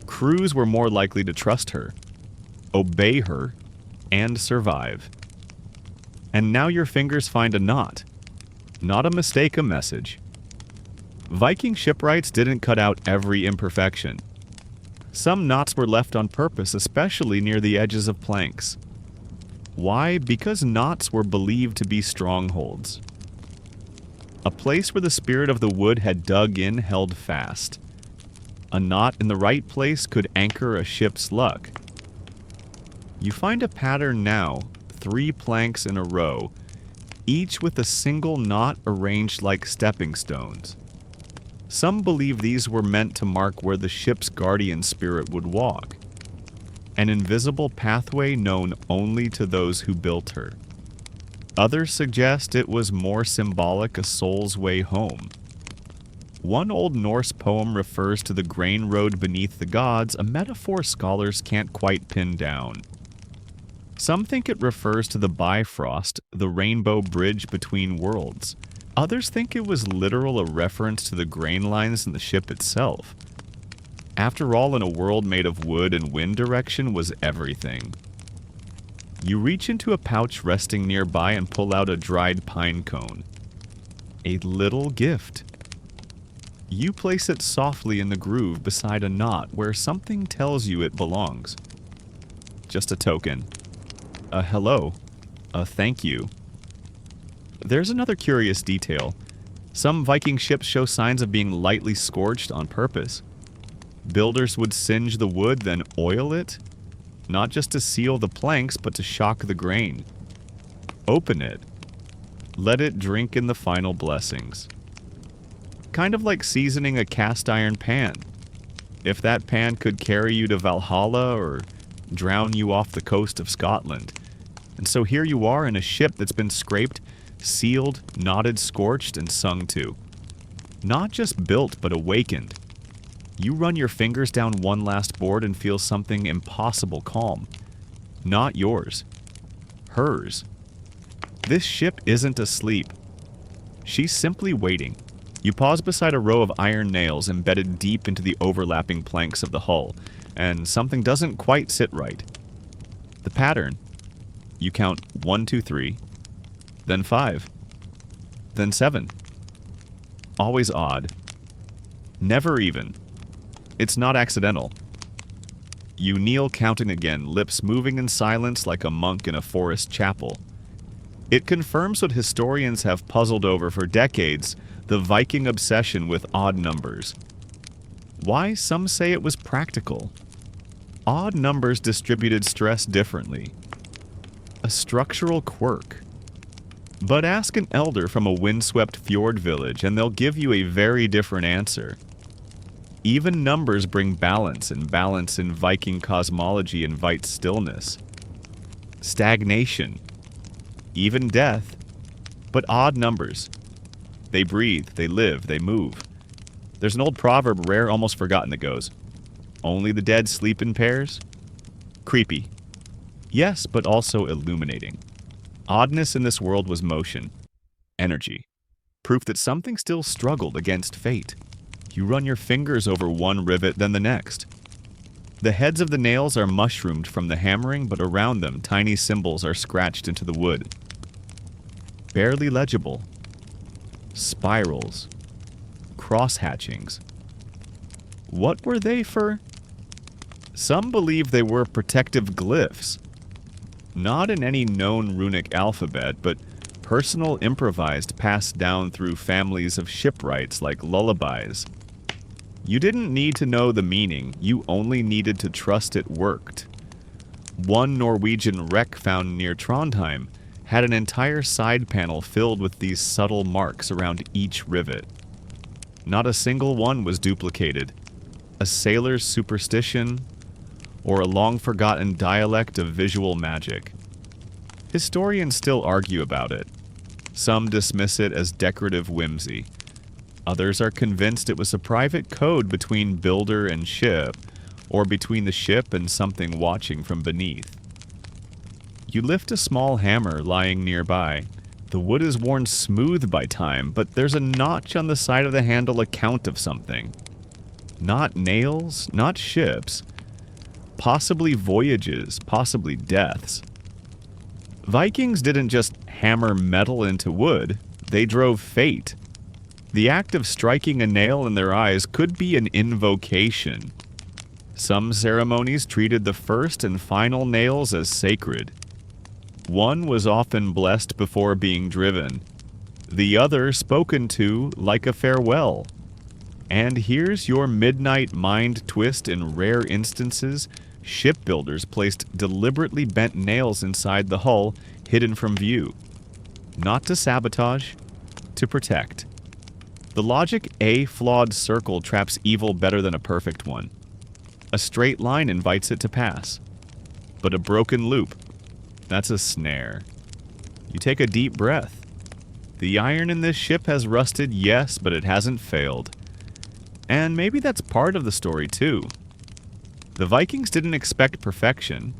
Crews were more likely to trust her, obey her, and survive. And now your fingers find a knot. Not a mistake, a message. Viking shipwrights didn't cut out every imperfection. Some knots were left on purpose, especially near the edges of planks. Why? Because knots were believed to be strongholds. A place where the spirit of the wood had dug in, held fast. A knot in the right place could anchor a ship's luck. You find a pattern now, 3 planks in a row, each with a single knot arranged like stepping stones. Some believe these were meant to mark where the ship's guardian spirit would walk, an invisible pathway known only to those who built her. Others suggest it was more symbolic, a soul's way home. One old Norse poem refers to the grain road beneath the gods, a metaphor scholars can't quite pin down. Some think it refers to the Bifrost, the rainbow bridge between worlds. Others think it was literal, a reference to the grain lines in the ship itself. After all, in a world made of wood and wind, direction was everything. You reach into a pouch resting nearby and pull out a dried pine cone. A little gift. You place it softly in the groove beside a knot where something tells you it belongs. Just a token. A hello. A thank you. There's another curious detail. Some Viking ships show signs of being lightly scorched on purpose. Builders would singe the wood, then oil it, not just to seal the planks, but to shock the grain. Open it. Let it drink in the final blessings. Kind of like seasoning a cast iron pan. If that pan could carry you to Valhalla or drown you off the coast of Scotland. And so here you are in a ship that's been scraped, sealed, knotted, scorched, and sung to. Not just built, but awakened. You run your fingers down one last board and feel something impossible calm. Not yours. Hers. This ship isn't asleep. She's simply waiting. You pause beside a row of iron nails embedded deep into the overlapping planks of the hull, and something doesn't quite sit right. The pattern. You count 1, 2, 3, then 5, then 7. always odd. Never even. It's not accidental. You kneel counting again, lips moving in silence like a monk in a forest chapel. It confirms what historians have puzzled over for decades, the Viking obsession with odd numbers. Why some say it was practical. Odd numbers distributed stress differently. A structural quirk. But ask an elder from a windswept fjord village and they'll give you a very different answer. Even numbers bring balance, and balance in Viking cosmology invites stillness. Stagnation. Even death. But odd numbers. They breathe, they live, they move. There's an old proverb, rare, almost forgotten, that goes, "Only the dead sleep in pairs." Creepy. Yes, but also illuminating. Oddness in this world was motion. Energy. Proof that something still struggled against fate. You run your fingers over one rivet, then the next. The heads of the nails are mushroomed from the hammering, but around them tiny symbols are scratched into the wood. Barely legible. Spirals. Cross-hatchings. What were they for? Some believe they were protective glyphs. Not in any known runic alphabet, but personal improvised passed down through families of shipwrights like lullabies. You didn't need to know the meaning, you only needed to trust it worked. One Norwegian wreck found near Trondheim had an entire side panel filled with these subtle marks around each rivet. Not a single one was duplicated. A sailor's superstition, or a long-forgotten dialect of visual magic. Historians still argue about it. Some dismiss it as decorative whimsy. Others are convinced it was a private code between builder and ship, or between the ship and something watching from beneath. You lift a small hammer lying nearby. The wood is worn smooth by time, but there's a notch on the side of the handle, a count of something. Not nails, not ships. Possibly voyages, possibly deaths. Vikings didn't just hammer metal into wood, they drove fate. The act of striking a nail in their eyes could be an invocation. Some ceremonies treated the first and final nails as sacred. One was often blessed before being driven, the other spoken to like a farewell. And here's your midnight mind twist. In rare instances, shipbuilders placed deliberately bent nails inside the hull, hidden from view. Not to sabotage, to protect. The logic, a flawed circle traps evil better than a perfect one. A straight line invites it to pass. But a broken loop, that's a snare. You take a deep breath. The iron in this ship has rusted, yes, but it hasn't failed. And maybe that's part of the story too. The Vikings didn't expect perfection.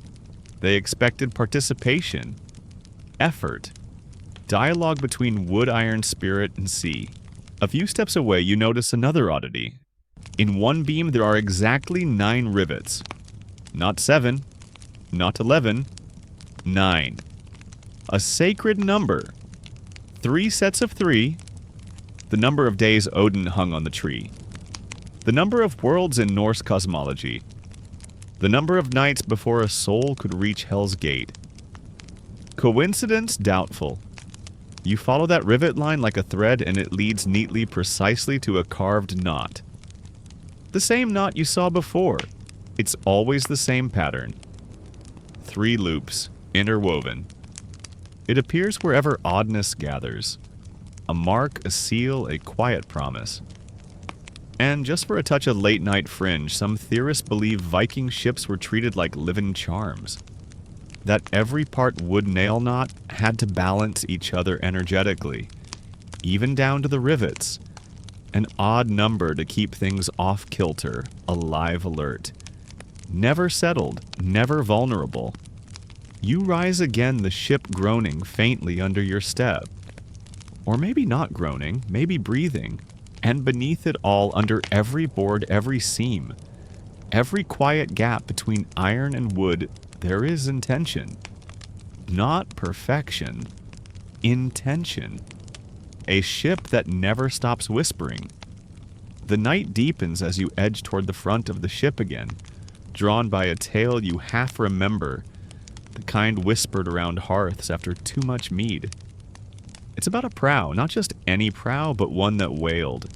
They expected participation, effort, dialogue between wood, iron, spirit, and sea. A few steps away, you notice another oddity. In one beam, there are exactly 9 rivets. Not 7, not 11, 9. A sacred number. 3 sets of 3. The number of days Odin hung on the tree. The number of worlds in Norse cosmology. The number of nights before a soul could reach Hell's Gate. Coincidence? Doubtful. You follow that rivet line like a thread and it leads neatly, precisely to a carved knot. The same knot you saw before. It's always the same pattern. 3 loops, interwoven. It appears wherever oddness gathers. A mark, a seal, a quiet promise. And just for a touch of late-night fringe, some theorists believe Viking ships were treated like living charms. That every part wood nail knot had to balance each other energetically, even down to the rivets. An odd number to keep things off-kilter, a live alert. Never settled, never vulnerable. You rise again, the ship groaning faintly under your step. Or maybe not groaning, maybe breathing. And beneath it all, under every board, every seam, every quiet gap between iron and wood, there is intention. Not perfection. Intention. a ship that never stops whispering. The night deepens as you edge toward the front of the ship again, drawn by a tale you half remember, the kind whispered around hearths after too much mead. It's about a prow, not just any prow, but one that wailed.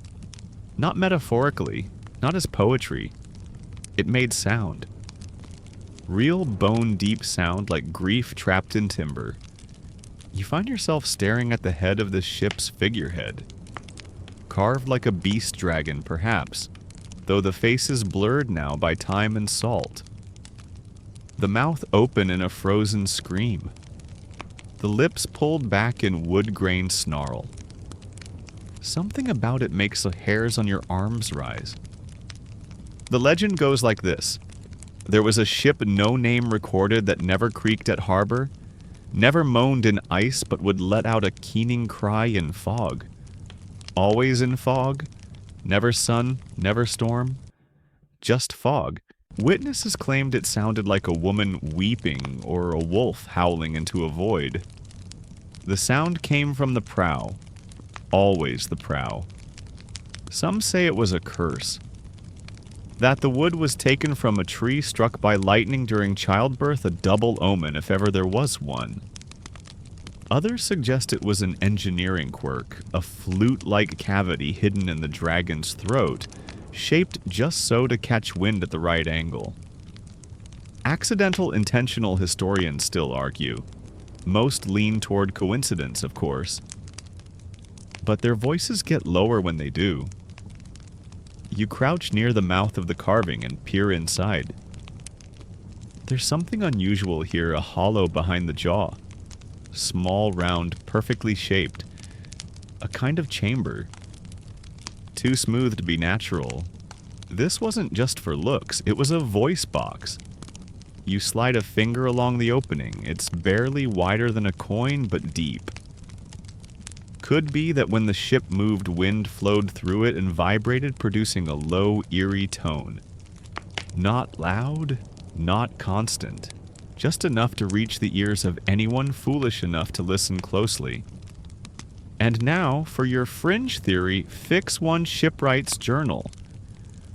Not metaphorically, not as poetry. It made sound. Real bone-deep sound like grief trapped in timber. You find yourself staring at the head of this ship's figurehead. Carved like a beast dragon, perhaps, though the face is blurred now by time and salt. The mouth open in a frozen scream. The lips pulled back in wood-grain snarl. Something about it makes the hairs on your arms rise. The legend goes like this. There was a ship no name recorded that never creaked at harbor, never moaned in ice but would let out a keening cry in fog. Always in fog, never sun, never storm, just fog. Witnesses claimed it sounded like a woman weeping or a wolf howling into a void. The sound came from the prow, always the prow. Some say it was a curse. That the wood was taken from a tree struck by lightning during childbirth, a double omen if ever there was one. Others suggest it was an engineering quirk, a flute-like cavity hidden in the dragon's throat, shaped just so to catch wind at the right angle. Accidental intentional historians still argue. Most lean toward coincidence, of course. But their voices get lower when they do. You crouch near the mouth of the carving and peer inside. There's something unusual here, a hollow behind the jaw. Small, round, perfectly shaped. A kind of chamber. Too smooth to be natural. This wasn't just for looks, it was a voice box. You slide a finger along the opening. It's barely wider than a coin, but deep. Could be that when the ship moved, wind flowed through it and vibrated, producing a low, eerie tone. Not loud, not constant. Just enough to reach the ears of anyone foolish enough to listen closely. And now, for your fringe theory, fix one shipwright's journal.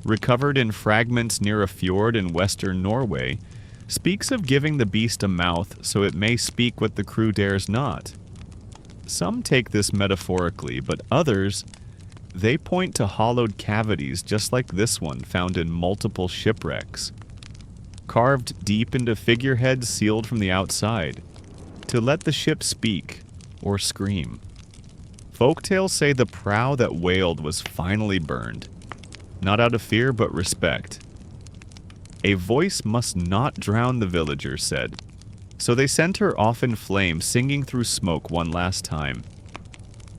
Recovered in fragments near a fjord in western Norway, speaks of giving the beast a mouth so it may speak what the crew dares not. Some take this metaphorically, but others, they point to hollowed cavities just like this one found in multiple shipwrecks. Carved deep into figureheads sealed from the outside, to let the ship speak or scream. Folktales say the prow that wailed was finally burned, not out of fear but respect. A voice must not drown, the villagers said, so they sent her off in flames, singing through smoke one last time.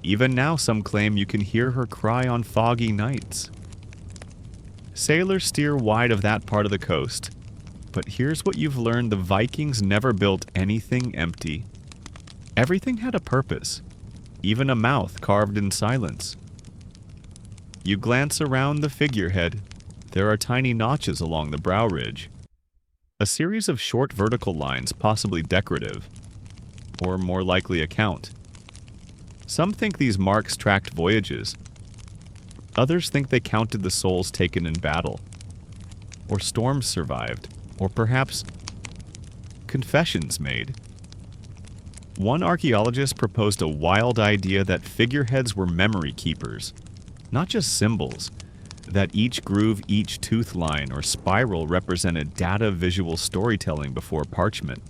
Even now some claim you can hear her cry on foggy nights. Sailors steer wide of that part of the coast. But here's what you've learned: the Vikings never built anything empty. Everything had a purpose, even a mouth carved in silence. You glance around the figurehead. There are tiny notches along the brow ridge. A series of short vertical lines, possibly decorative, or more likely a count. Some think these marks tracked voyages. Others think they counted the souls taken in battle, or storms survived, or perhaps confessions made. One archaeologist proposed a wild idea that figureheads were memory keepers, not just symbols, that each groove, each tooth line or spiral represented data visual storytelling before parchment.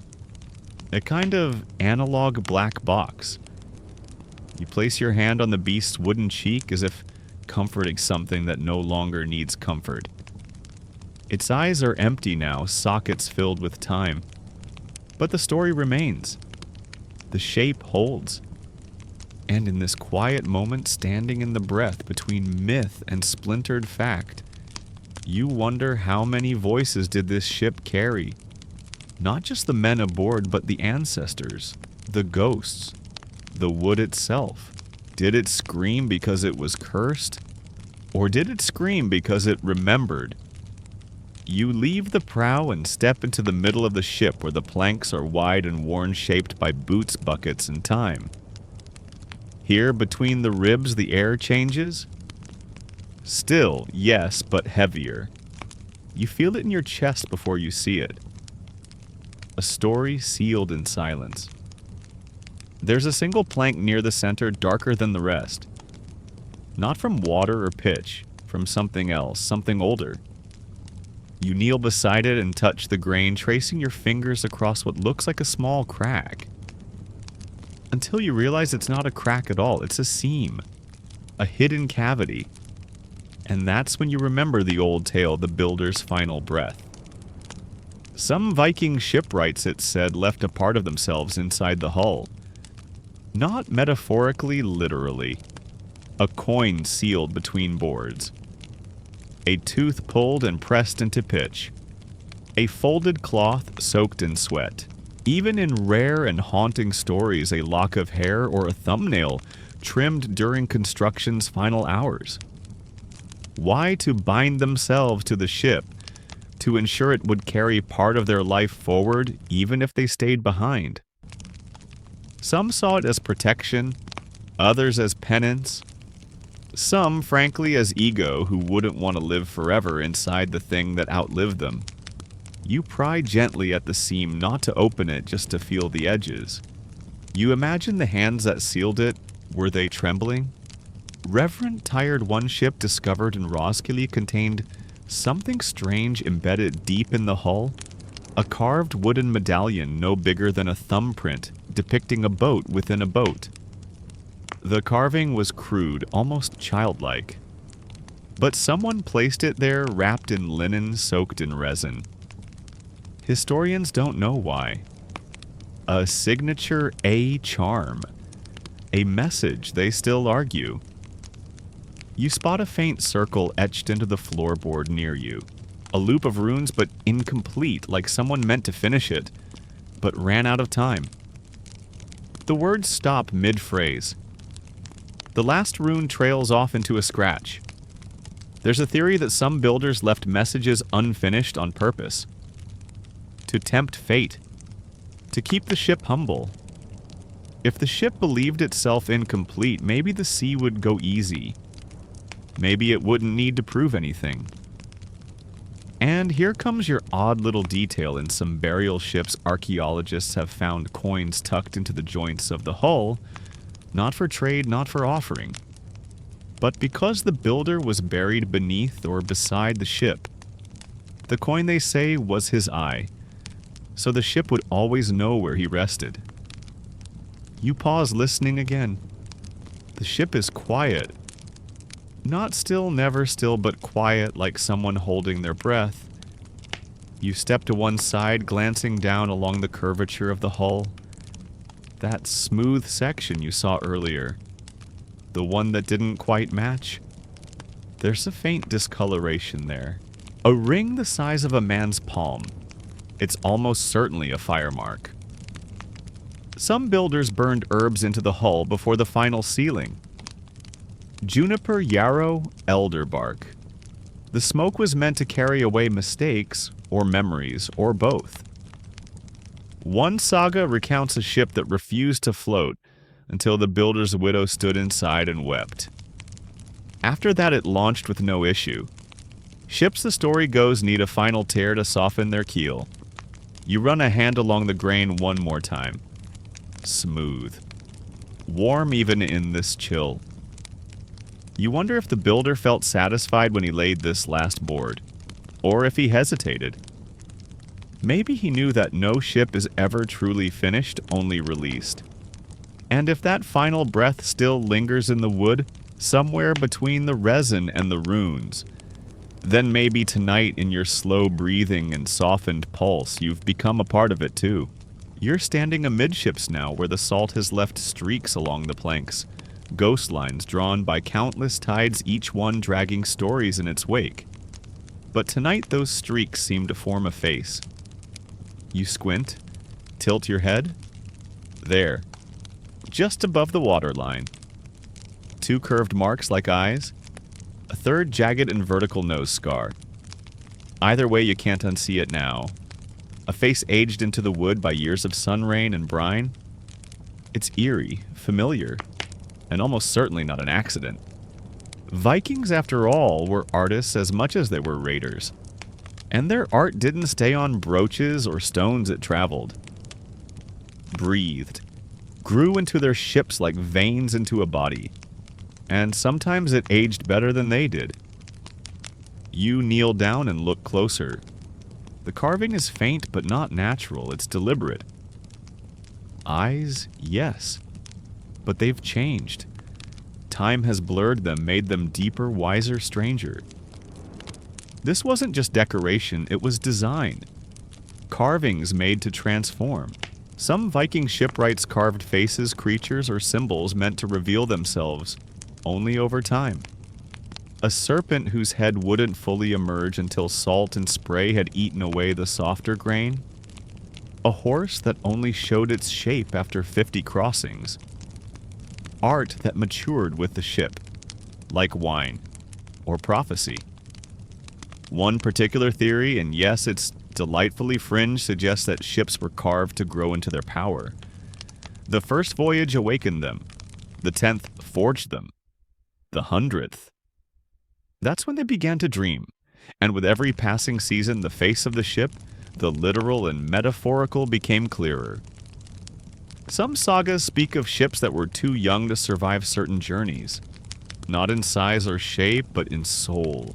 A kind of analog black box. You place your hand on the beast's wooden cheek as if comforting something that no longer needs comfort. Its eyes are empty now, sockets filled with time. But the story remains. The shape holds. And in this quiet moment, standing in the breath between myth and splintered fact, you wonder how many voices did this ship carry? Not just the men aboard, but the ancestors, the ghosts, the wood itself. Did it scream because it was cursed? Or did it scream because it remembered? You leave the prow and step into the middle of the ship where the planks are wide and worn, shaped by boots, buckets, and time. Here, between the ribs, the air changes. Still, yes, but heavier. You feel it in your chest before you see it. A story sealed in silence. There's a single plank near the center, darker than the rest. Not from water or pitch, from something else, something older. You kneel beside it and touch the grain, tracing your fingers across what looks like a small crack. Until you realize it's not a crack at all, it's a seam. A hidden cavity. And that's when you remember the old tale, the builder's final breath. Some Viking shipwrights, it said, left a part of themselves inside the hull. Not metaphorically, literally. A coin sealed between boards. A tooth pulled and pressed into pitch. A folded cloth soaked in sweat. Even in rare and haunting stories, a lock of hair or a thumbnail trimmed during construction's final hours. Why to bind themselves to the ship, to ensure it would carry part of their life forward even if they stayed behind? Some saw it as protection, others as penance. Some, frankly, as ego, who wouldn't want to live forever inside the thing that outlived them. You pry gently at the seam, not to open it, just to feel the edges. You imagine the hands that sealed it, were they trembling? Reverent Tired One ship discovered in Roskilde contained something strange embedded deep in the hull. A carved wooden medallion no bigger than a thumbprint, depicting a boat within a boat. The carving was crude, almost childlike. But someone placed it there wrapped in linen soaked in resin. Historians don't know why. A signature charm. A message, they still argue. You spot a faint circle etched into the floorboard near you. A loop of runes, but incomplete, like someone meant to finish it, but ran out of time. The words stop mid-phrase. The last rune trails off into a scratch. There's a theory that some builders left messages unfinished on purpose. To tempt fate. To keep the ship humble. If the ship believed itself incomplete, maybe the sea would go easy. Maybe it wouldn't need to prove anything. And here comes your odd little detail. In some burial ships, archaeologists have found coins tucked into the joints of the hull, not for trade, not for offering, but because the builder was buried beneath or beside the ship. The coin, they say, was his eye, so the ship would always know where he rested. You pause, listening again. The ship is quiet. Not still, never still, but quiet, like someone holding their breath. You step to one side, glancing down along the curvature of the hull. That smooth section you saw earlier. The one that didn't quite match. There's a faint discoloration there. A ring the size of a man's palm. It's almost certainly a fire mark. Some builders burned herbs into the hull before the final sealing. Juniper, yarrow, elder bark. The smoke was meant to carry away mistakes, or memories, or both. One saga recounts a ship that refused to float until the builder's widow stood inside and wept. After that, it launched with no issue. Ships, the story goes, need a final tear to soften their keel. You run a hand along the grain one more time. Smooth. Warm even in this chill. You wonder if the builder felt satisfied when he laid this last board, or if he hesitated. Maybe he knew that no ship is ever truly finished, only released. And if that final breath still lingers in the wood, somewhere between the resin and the runes, then maybe tonight in your slow breathing and softened pulse, you've become a part of it too. You're standing amidships now, where the salt has left streaks along the planks. Ghost lines drawn by countless tides, each one dragging stories in its wake. But tonight those streaks seem to form a face. You squint, tilt your head. There, just above the waterline. Two curved marks like eyes. A third jagged and vertical nose scar. Either way, you can't unsee it now. A face aged into the wood by years of sun rain and brine. It's eerie, familiar. and almost certainly not an accident. Vikings, after all, were artists as much as they were raiders. And their art didn't stay on brooches or stones it traveled. Breathed. Grew into their ships like veins into a body. And sometimes it aged better than they did. You kneel down and look closer. The carving is faint but not natural, it's deliberate. Eyes, yes. But they've changed. Time has blurred them, made them deeper, wiser, stranger. This wasn't just decoration, it was design. Carvings made to transform. Some Viking shipwrights carved faces, creatures, or symbols meant to reveal themselves only over time. A serpent whose head wouldn't fully emerge until salt and spray had eaten away the softer grain. A horse that only showed its shape after 50 crossings. Art that matured with the ship, like wine or prophecy. One particular theory, and yes, it's delightfully fringe, suggests that ships were carved to grow into their power. The first voyage awakened them. The 10th forged them. The 100th. That's when they began to dream, and with every passing season, the face of the ship, the literal and metaphorical, became clearer. Some sagas speak of ships that were too young to survive certain journeys, not in size or shape, but in soul.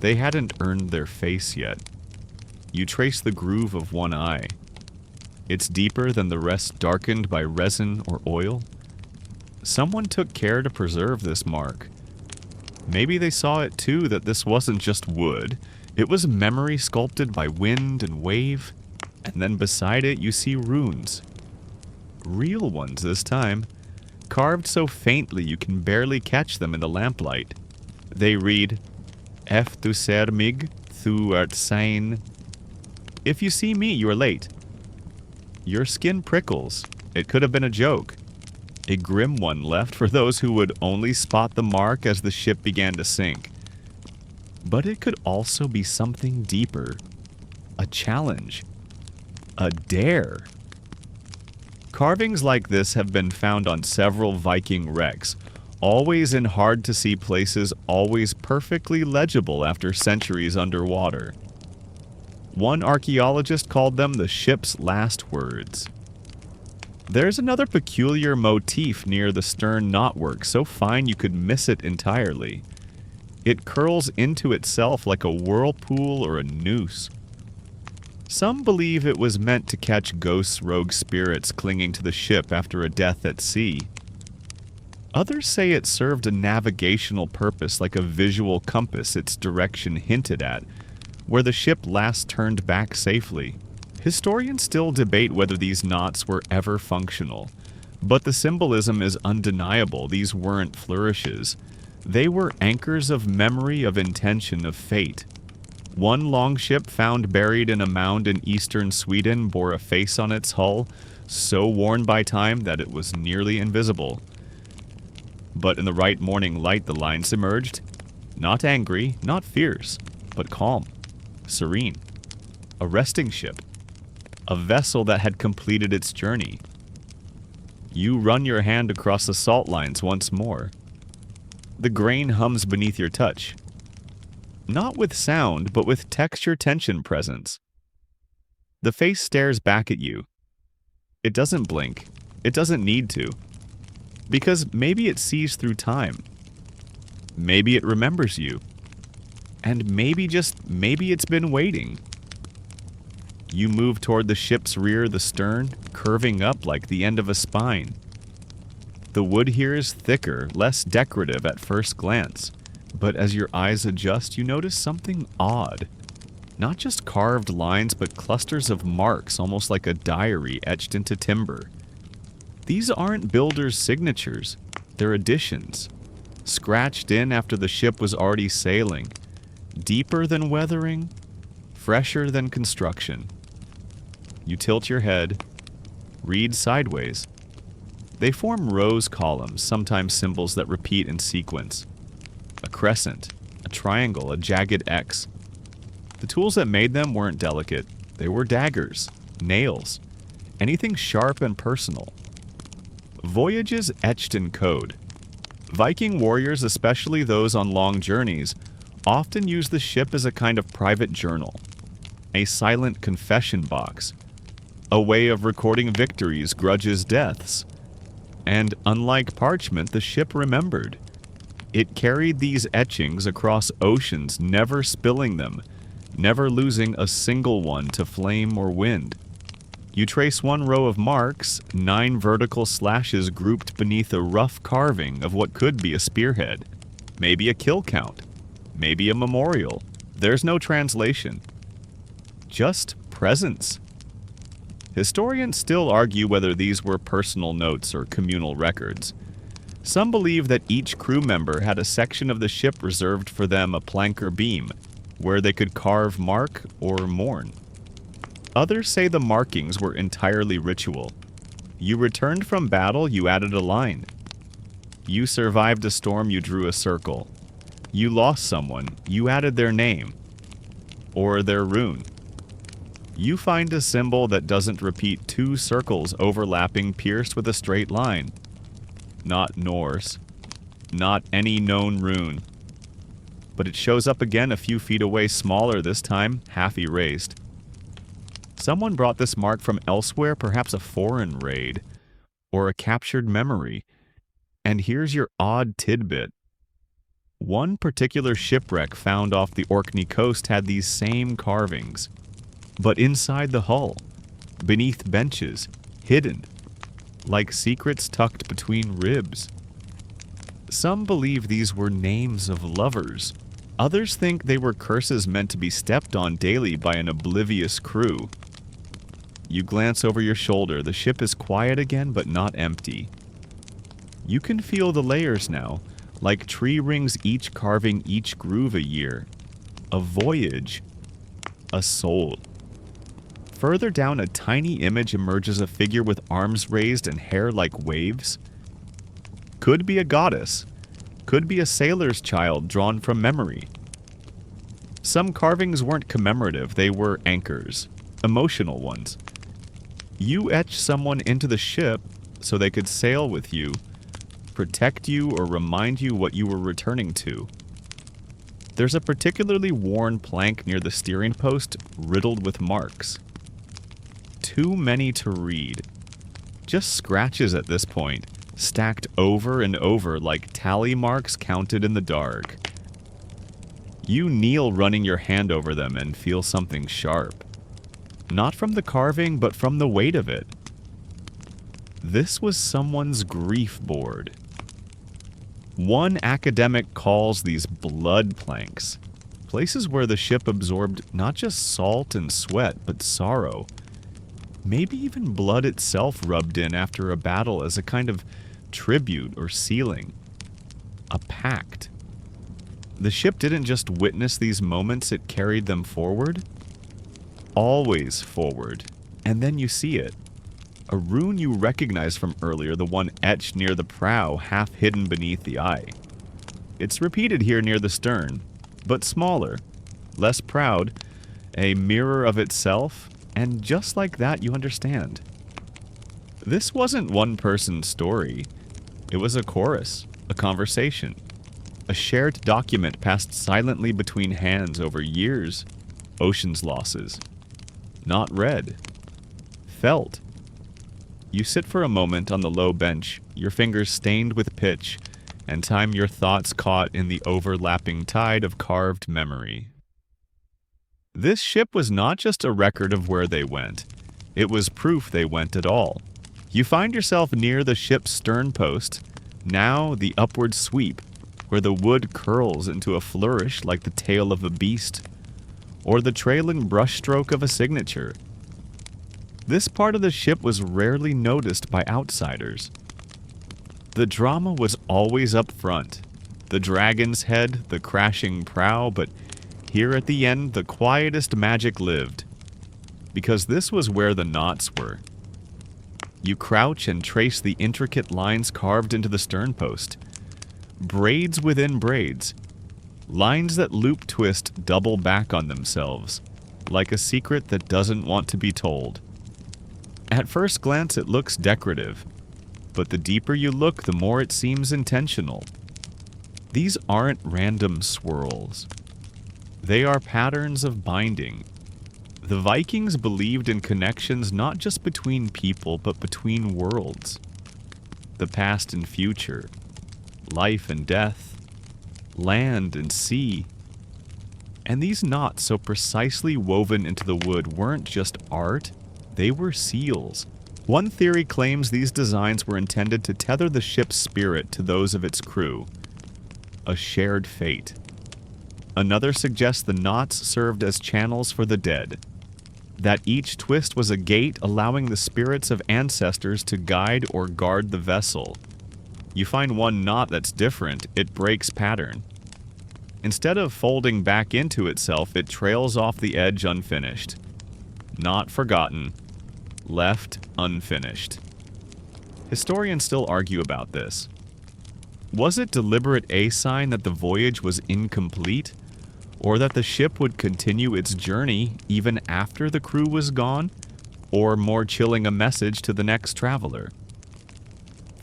They hadn't earned their face yet. You trace the groove of one eye. It's deeper than the rest, darkened by resin or oil. Someone took care to preserve this mark. Maybe they saw it too, that this wasn't just wood. It was memory sculpted by wind and wave. And then beside it you see runes. Real ones this time. Carved so faintly you can barely catch them in the lamplight. They read, Ef du ser mig, thu art sein. If you see me, you are late. Your skin prickles. It could have been a joke. A grim one left for those who would only spot the mark as the ship began to sink. But it could also be something deeper. A challenge. A dare. Carvings like this have been found on several Viking wrecks, always in hard-to-see places, always perfectly legible after centuries underwater. One archaeologist called them the ship's last words. There's another peculiar motif near the stern knotwork, so fine you could miss it entirely. It curls into itself like a whirlpool or a noose. Some believe it was meant to catch ghosts, rogue spirits clinging to the ship after a death at sea. Others say it served a navigational purpose, like a visual compass its direction hinted at, where the ship last turned back safely. Historians still debate whether these knots were ever functional, but the symbolism is undeniable. These weren't flourishes. They were anchors of memory, of intention, of fate. One longship found buried in a mound in eastern Sweden bore a face on its hull, so worn by time that it was nearly invisible. But in the right morning light the lines emerged, not angry, not fierce, but calm, serene. A resting ship. A vessel that had completed its journey. You run your hand across the salt lines once more. The grain hums beneath your touch. Not with sound, but with texture tension presence. The face stares back at you. It doesn't blink. It doesn't need to. Because maybe it sees through time. Maybe it remembers you. And maybe, just maybe, it's been waiting. You move toward the ship's rear, the stern, curving up like the end of a spine. The wood here is thicker, less decorative at first glance, but as your eyes adjust, you notice something odd. Not just carved lines, but clusters of marks, almost like a diary etched into timber. These aren't builders' signatures, they're additions. Scratched in after the ship was already sailing. Deeper than weathering, fresher than construction. You tilt your head, read sideways. They form rows columns, sometimes symbols that repeat in sequence. A crescent, a triangle, a jagged X. The tools that made them weren't delicate. They were daggers, nails, anything sharp and personal. Voyages etched in code. Viking warriors, especially those on long journeys, often use the ship as a kind of private journal, a silent confession box, a way of recording victories, grudges, deaths. And unlike parchment, the ship remembered. It carried these etchings across oceans, never spilling them, never losing a single one to flame or wind. You trace one row of marks, 9 vertical slashes grouped beneath a rough carving of what could be a spearhead, maybe a kill count, maybe a memorial. There's no translation. Just presence. Historians still argue whether these were personal notes or communal records. Some believe that each crew member had a section of the ship reserved for them, a plank or beam, where they could carve, mark, or mourn. Others say the markings were entirely ritual. You returned from battle, you added a line. You survived a storm, you drew a circle. You lost someone, you added their name, or their rune. You find a symbol that doesn't repeat 2 circles overlapping pierced with a straight line. Not Norse. Not any known rune. But it shows up again a few feet away, smaller this time, half erased. Someone brought this mark from elsewhere, perhaps a foreign raid, or a captured memory. And here's your odd tidbit. One particular shipwreck found off the Orkney coast had these same carvings. But inside the hull, beneath benches, hidden, like secrets tucked between ribs. Some believe these were names of lovers. Others think they were curses meant to be stepped on daily by an oblivious crew. You glance over your shoulder. The ship is quiet again, but not empty. You can feel the layers now, like tree rings each carving each groove a year. A voyage. A soul. Further down, a tiny image emerges, a figure with arms raised and hair like waves. Could be a goddess. Could be a sailor's child drawn from memory. Some carvings weren't commemorative, they were anchors. Emotional ones. You etched someone into the ship so they could sail with you, protect you, or remind you what you were returning to. There's a particularly worn plank near the steering post, riddled with marks. Too many to read. Just scratches at this point, stacked over and over like tally marks counted in the dark. You kneel, running your hand over them, and feel something sharp. Not from the carving, but from the weight of it. This was someone's grief board. One academic calls these blood planks, places where the ship absorbed not just salt and sweat, but sorrow. Maybe even blood itself rubbed in after a battle as a kind of tribute or sealing. A pact. The ship didn't just witness these moments, it carried them forward. Always forward. And then you see it. A rune you recognize from earlier, the one etched near the prow, half hidden beneath the eye. It's repeated here near the stern, but smaller, less proud, a mirror of itself, and just like that you understand. This wasn't one person's story. It was a chorus, a conversation, a shared document passed silently between hands over years, ocean's losses. Not read. Felt. You sit for a moment on the low bench, your fingers stained with pitch, and time your thoughts caught in the overlapping tide of carved memory. This ship was not just a record of where they went. It was proof they went at all. You find yourself near the ship's stern post, now the upward sweep, where the wood curls into a flourish like the tail of a beast, or the trailing brushstroke of a signature. This part of the ship was rarely noticed by outsiders. The drama was always up front. The dragon's head, the crashing prow, but here at the end, the quietest magic lived. Because this was where the knots were. You crouch and trace the intricate lines carved into the stern post. Braids within braids. Lines that loop twist double back on themselves, like a secret that doesn't want to be told. At first glance, it looks decorative. but the deeper you look, the more it seems intentional. These aren't random swirls. They are patterns of binding. The Vikings believed in connections not just between people, but between worlds. The past and future, life and death, land and sea. And these knots so precisely woven into the wood weren't just art, they were seals. One theory claims these designs were intended to tether the ship's spirit to those of its crew. A shared fate. Another suggests the knots served as channels for the dead. That each twist was a gate allowing the spirits of ancestors to guide or guard the vessel. You find one knot that's different, it breaks pattern. Instead of folding back into itself, it trails off the edge unfinished. Not forgotten. Left unfinished. Historians still argue about this. Was it deliberate a sign that the voyage was incomplete, or that the ship would continue its journey even after the crew was gone, or more chilling, a message to the next traveler?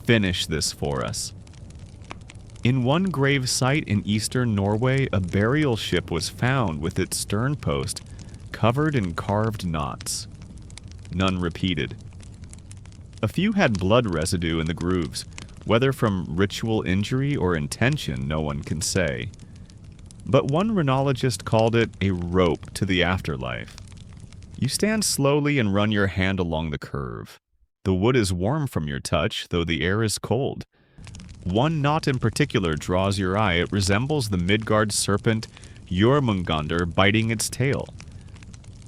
Finish this for us. In one grave site in eastern Norway, a burial ship was found with its stern post covered in carved knots. None repeated. A few had blood residue in the grooves. Whether from ritual injury or intention, no one can say. But one rhunologist called it a rope to the afterlife. You stand slowly and run your hand along the curve. The wood is warm from your touch, though the air is cold. One knot in particular draws your eye. It resembles the Midgard serpent Jormungandr biting its tail.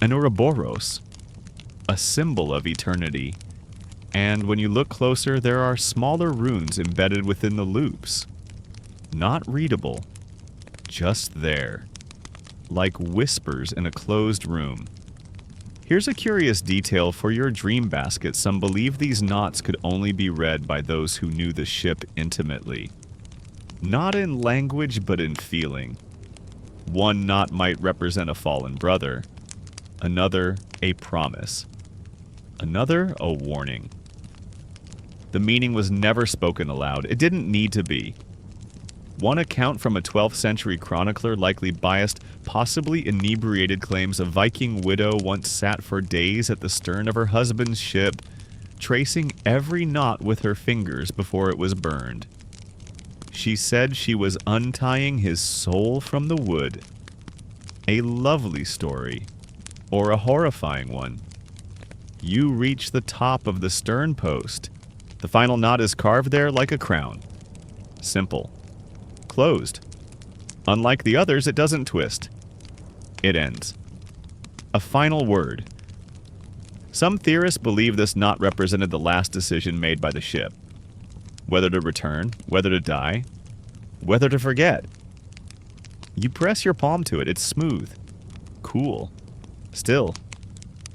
An Ouroboros, a symbol of eternity. And when you look closer, there are smaller runes embedded within the loops. Not readable, just there, like whispers in a closed room. Here's a curious detail for your dream basket. Some believe these knots could only be read by those who knew the ship intimately. Not in language, but in feeling. One knot might represent a fallen brother, another a promise, another a warning. The meaning was never spoken aloud. It didn't need to be. One account from a 12th century chronicler, likely biased, possibly inebriated, claims a Viking widow once sat for days at the stern of her husband's ship, tracing every knot with her fingers before it was burned. She said she was untying his soul from the wood. A lovely story, or a horrifying one. You reach the top of the stern post. The final knot is carved there like a crown. Simple. Closed. Unlike the others, it doesn't twist. It ends. A final word. Some theorists believe this knot represented the last decision made by the ship. Whether to return, whether to die, whether to forget. You press your palm to it, it's smooth, cool, still.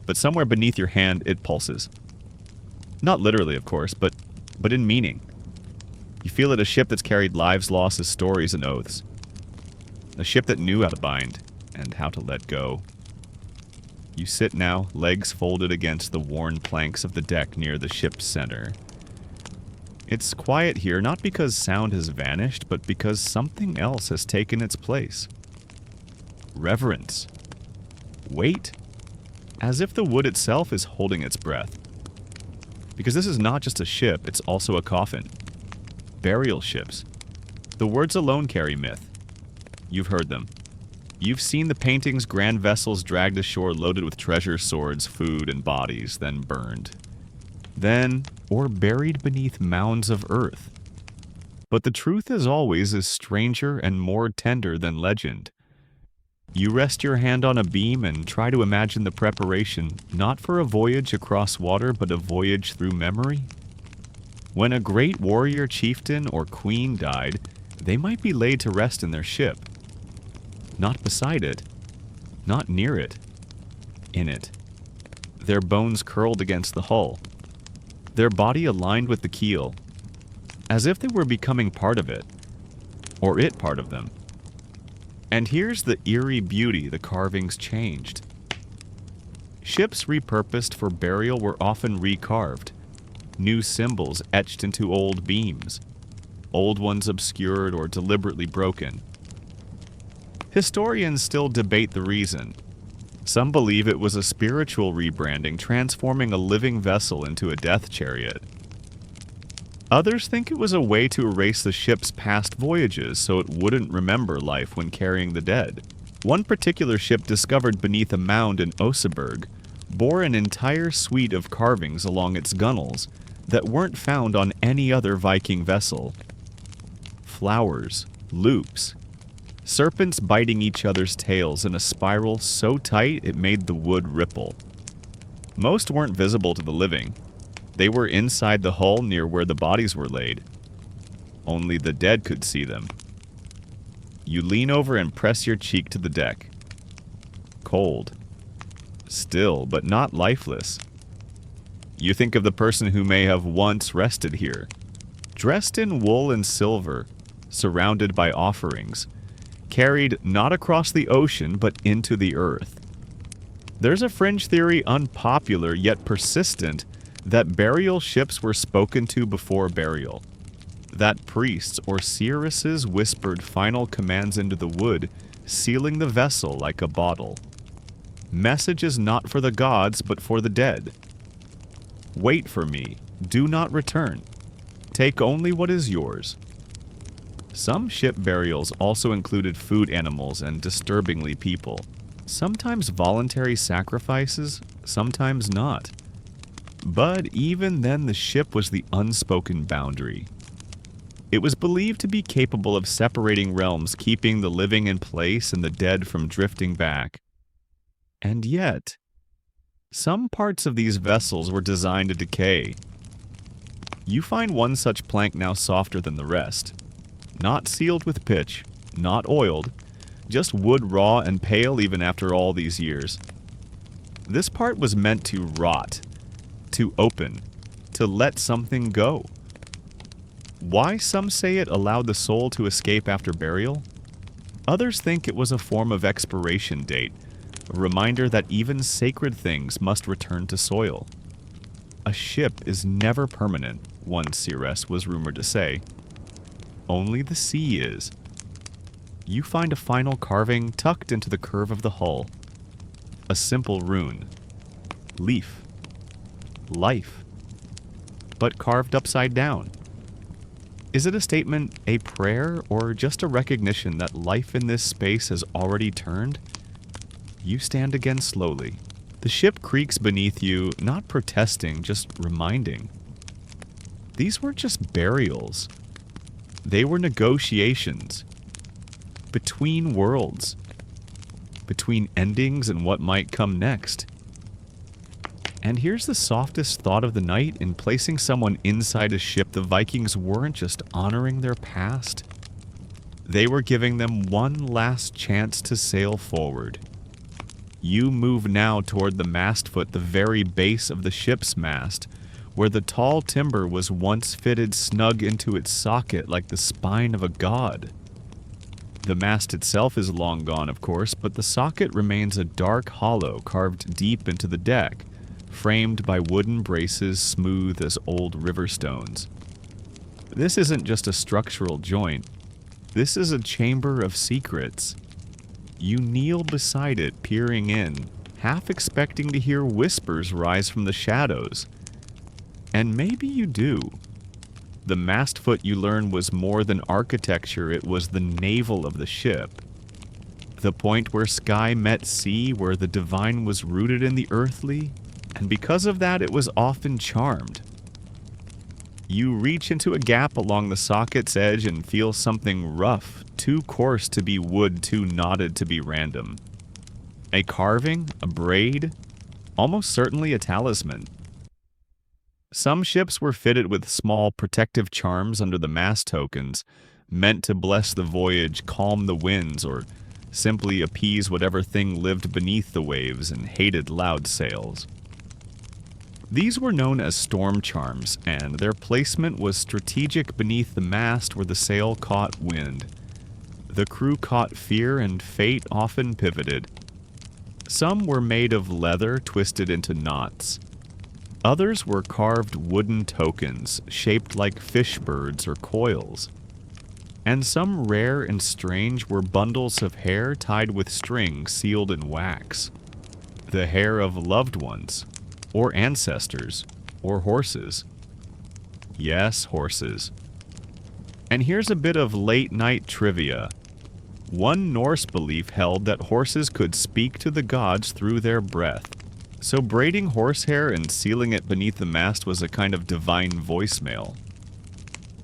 But somewhere beneath your hand, it pulses. Not literally, of course, but in meaning. You feel it, a ship that's carried lives, losses, stories, and oaths. A ship that knew how to bind and how to let go. You sit now, legs folded against the worn planks of the deck near the ship's center. It's quiet here, not because sound has vanished, but because something else has taken its place. Reverence. Wait. As if the wood itself is holding its breath. Because this is not just a ship, it's also a coffin. Burial ships. The words alone carry myth. You've heard them. You've seen the paintings, grand vessels dragged ashore loaded with treasure, swords, food, and bodies, then burned. Or buried beneath mounds of earth. But the truth, as always, is stranger and more tender than legend. You rest your hand on a beam and try to imagine the preparation, not for a voyage across water, but a voyage through memory. When a great warrior, chieftain, or queen died, they might be laid to rest in their ship. Not beside it, not near it, in it. Their bones curled against the hull, their body aligned with the keel, as if they were becoming part of it, or it part of them. And here's the eerie beauty: the carvings changed. Ships repurposed for burial were often recarved. new symbols etched into old beams, old ones obscured or deliberately broken. Historians still debate the reason. Some believe it was a spiritual rebranding, transforming a living vessel into a death chariot. Others think it was a way to erase the ship's past voyages so it wouldn't remember life when carrying the dead. One particular ship discovered beneath a mound in Oseberg bore an entire suite of carvings along its gunnels that weren't found on any other Viking vessel. Flowers, loops, serpents biting each other's tails in a spiral so tight it made the wood ripple. Most weren't visible to the living. They were inside the hull near where the bodies were laid. Only the dead could see them. You lean over and press your cheek to the deck. Cold. Still, but not lifeless. You think of the person who may have once rested here, dressed in wool and silver, surrounded by offerings, carried not across the ocean but into the earth. There's a fringe theory, unpopular yet persistent, that burial ships were spoken to before burial. That priests or seeresses whispered final commands into the wood, sealing the vessel like a bottle. Messages not for the gods but for the dead. Wait for me. Do not return. Take only what is yours. Some ship burials also included food animals and, disturbingly, people. Sometimes voluntary sacrifices, sometimes not. But even then, the ship was the unspoken boundary. It was believed to be capable of separating realms, keeping the living in place and the dead from drifting back. And yet, some parts of these vessels were designed to decay. You find one such plank now softer than the rest. Not sealed with pitch, not oiled, just wood raw and pale even after all these years. This part was meant to rot, to open, to let something go. Why some say it allowed the soul to escape after burial? Others think it was a form of expiration date, a reminder that even sacred things must return to soil. A ship is never permanent, one seeress was rumored to say. Only the sea is. You find a final carving tucked into the curve of the hull. A simple rune. Leaf. Life. But carved upside down. Is it a statement, a prayer, or just a recognition that life in this space has already turned? You stand again slowly. The ship creaks beneath you, not protesting, just reminding. These weren't just burials. They were negotiations. Between worlds. Between endings and what might come next. And here's the softest thought of the night. In placing someone inside a ship, the Vikings weren't just honoring their past. They were giving them one last chance to sail forward. You move now toward the mast foot, the very base of the ship's mast, where the tall timber was once fitted snug into its socket like the spine of a god. The mast itself is long gone, of course, but the socket remains a dark hollow carved deep into the deck, framed by wooden braces smooth as old river stones. This isn't just a structural joint. This is a chamber of secrets. You kneel beside it, peering in, half expecting to hear whispers rise from the shadows. And maybe you do. The mast foot, you learn, was more than architecture, it was the navel of the ship. The point where sky met sea, where the divine was rooted in the earthly, and because of that it was often charmed. You reach into a gap along the socket's edge and feel something rough, too coarse to be wood, too knotted to be random. A carving, a braid, almost certainly a talisman. Some ships were fitted with small protective charms under the mast tokens, meant to bless the voyage, calm the winds, or simply appease whatever thing lived beneath the waves and hated loud sails. These were known as storm charms, and their placement was strategic beneath the mast where the sail caught wind. The crew caught fear, and fate often pivoted. Some were made of leather twisted into knots. Others were carved wooden tokens shaped like fish birds or coils. And some rare and strange were bundles of hair tied with string sealed in wax. The hair of loved ones, or ancestors, or horses. Yes, horses. And here's a bit of late-night trivia. One Norse belief held that horses could speak to the gods through their breath. So braiding horsehair and sealing it beneath the mast was a kind of divine voicemail.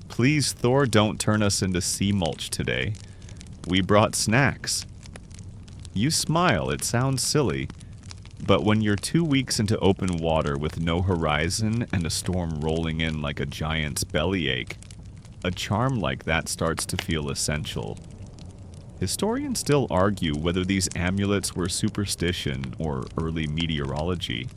Please, Thor, don't turn us into sea mulch today. We brought snacks. You smile, it sounds silly, but when you're 2 weeks into open water with no horizon and a storm rolling in like a giant's bellyache, a charm like that starts to feel essential. Historians still argue whether these amulets were superstition or early meteorology.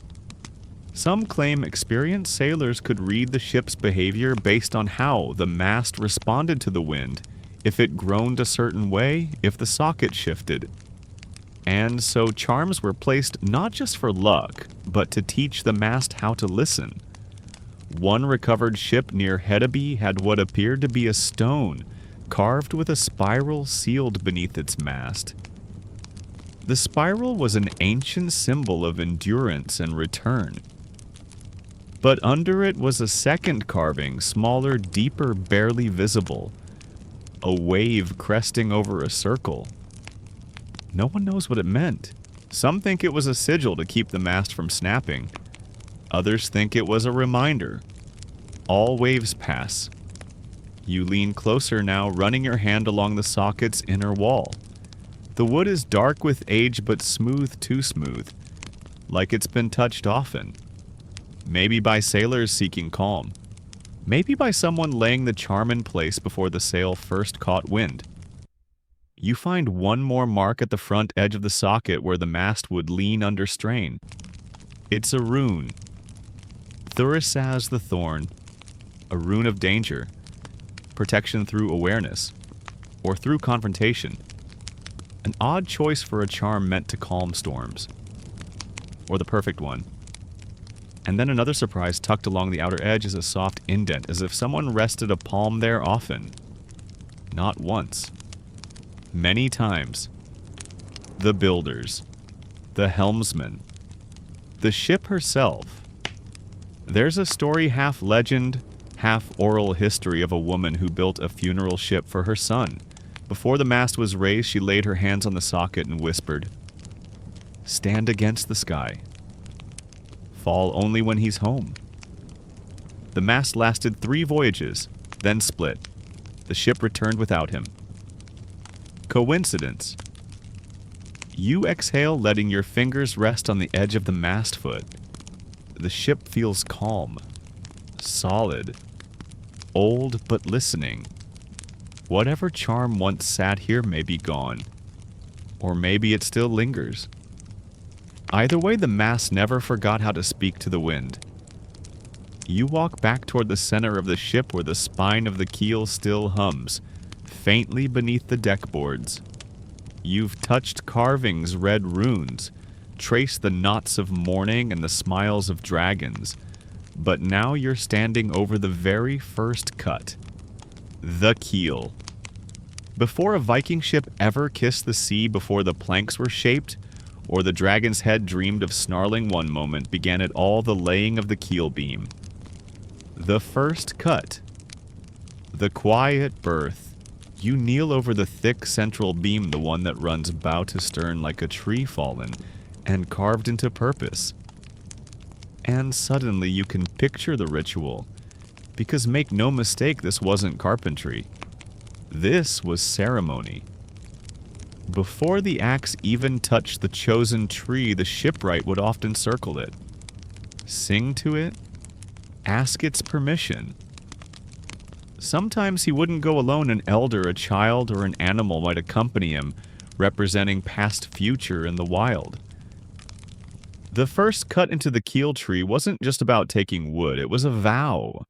Some claim experienced sailors could read the ship's behavior based on how the mast responded to the wind, if it groaned a certain way, if the socket shifted. And so charms were placed not just for luck, but to teach the mast how to listen. One recovered ship near Hedeby had what appeared to be a stone, carved with a spiral sealed beneath its mast. The spiral was an ancient symbol of endurance and return. But under it was a second carving, smaller, deeper, barely visible. A wave cresting over a circle. No one knows what it meant. Some think it was a sigil to keep the mast from snapping. Others think it was a reminder. All waves pass. You lean closer now, running your hand along the socket's inner wall. The wood is dark with age, but smooth, too smooth, like it's been touched often. Maybe by sailors seeking calm. Maybe by someone laying the charm in place before the sail first caught wind. You find one more mark at the front edge of the socket where the mast would lean under strain. It's a rune. Thurisaz the Thorn. A rune of danger. Protection through awareness. Or through confrontation. An odd choice for a charm meant to calm storms. Or the perfect one. And then another surprise tucked along the outer edge is a soft indent, as if someone rested a palm there often. Not once. Many times. The builders. The helmsman. The ship herself. There's a story half legend, half oral history of a woman who built a funeral ship for her son. Before the mast was raised, she laid her hands on the socket and whispered, "Stand against the sky. Fall only when he's home." The mast lasted 3 voyages, then split. The ship returned without him. Coincidence? You exhale, letting your fingers rest on the edge of the mast foot. The ship feels calm, solid, old but listening. Whatever charm once sat here may be gone. Or maybe it still lingers. Either way, the mast never forgot how to speak to the wind. You walk back toward the center of the ship where the spine of the keel still hums, faintly beneath the deck boards. You've touched carvings, read runes, traced the knots of mourning and the smiles of dragons, but now you're standing over the very first cut. The keel. Before a Viking ship ever kissed the sea, before the planks were shaped, or the dragon's head dreamed of snarling one moment, began it all the laying of the keel beam. The first cut. The quiet birth. You kneel over the thick central beam, the one that runs bow to stern like a tree fallen, and carved into purpose. And suddenly you can picture the ritual, because make no mistake, this wasn't carpentry. This was ceremony. Before the axe even touched the chosen tree, the shipwright would often circle it, sing to it, ask its permission. Sometimes he wouldn't go alone. An elder, a child, or an animal might accompany him, representing past future in the wild. The first cut into the keel tree wasn't just about taking wood, it was a vow.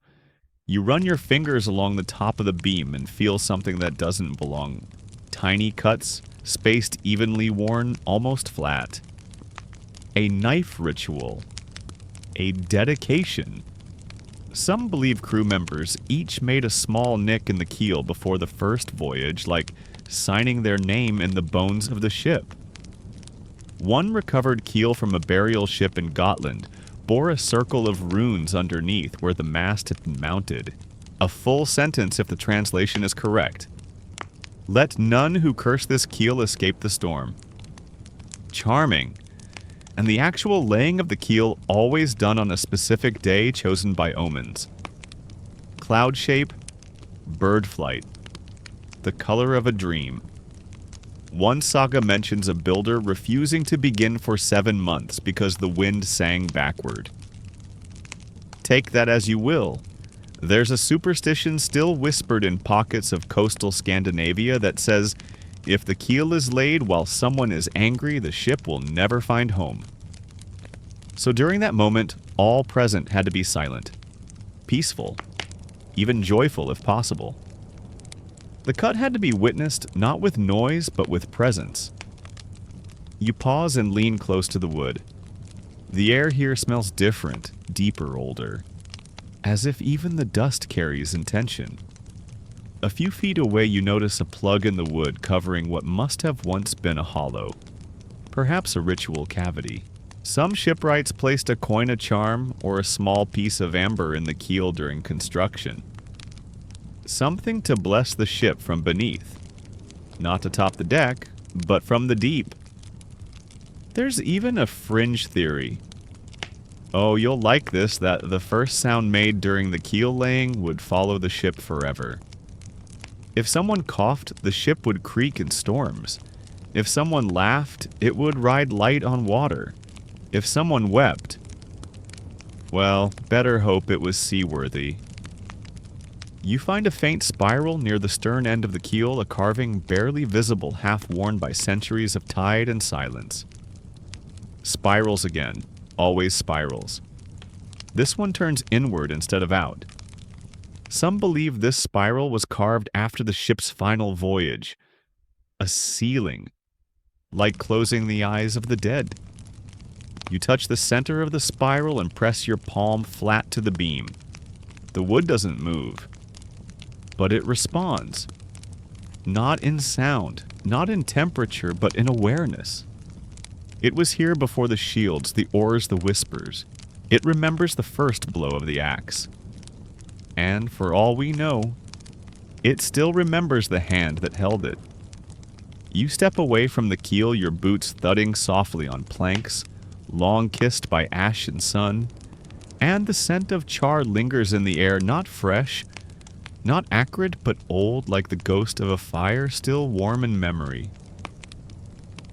You run your fingers along the top of the beam and feel something that doesn't belong. Tiny cuts, spaced evenly worn, almost flat. A knife ritual. A dedication. Some believe crew members each made a small nick in the keel before the first voyage, like signing their name in the bones of the ship. One recovered keel from a burial ship in Gotland bore a circle of runes underneath where the mast had been mounted. A full sentence if the translation is correct. Let none who curse this keel escape the storm. Charming. And the actual laying of the keel always done on a specific day chosen by omens. Cloud shape, bird flight, the color of a dream. One saga mentions a builder refusing to begin for 7 months because the wind sang backward. Take that as you will. There's a superstition still whispered in pockets of coastal Scandinavia that says, if the keel is laid while someone is angry, the ship will never find home. So during that moment, all present had to be silent, peaceful, even joyful if possible. The cut had to be witnessed not with noise, but with presence. You pause and lean close to the wood. The air here smells different, deeper, older, as if even the dust carries intention. A few feet away you notice a plug in the wood covering what must have once been a hollow, perhaps a ritual cavity. Some shipwrights placed a coin of charm or a small piece of amber in the keel during construction. Something to bless the ship from beneath. Not atop the deck, but from the deep. There's even a fringe theory. Oh, you'll like this, that the first sound made during the keel laying would follow the ship forever. If someone coughed, the ship would creak in storms. If someone laughed, it would ride light on water. If someone wept, well, better hope it was seaworthy. You find a faint spiral near the stern end of the keel, a carving barely visible, half worn by centuries of tide and silence. Spirals again, always spirals. This one turns inward instead of out. Some believe this spiral was carved after the ship's final voyage. A ceiling, like closing the eyes of the dead. You touch the center of the spiral and press your palm flat to the beam. The wood doesn't move, but it responds. Not in sound, not in temperature, but in awareness. It was here before the shields, the oars, the whispers. It remembers the first blow of the axe. And for all we know, it still remembers the hand that held it. You step away from the keel, your boots thudding softly on planks, long kissed by ash and sun, and the scent of char lingers in the air, not fresh, not acrid, but old, like the ghost of a fire still warm in memory.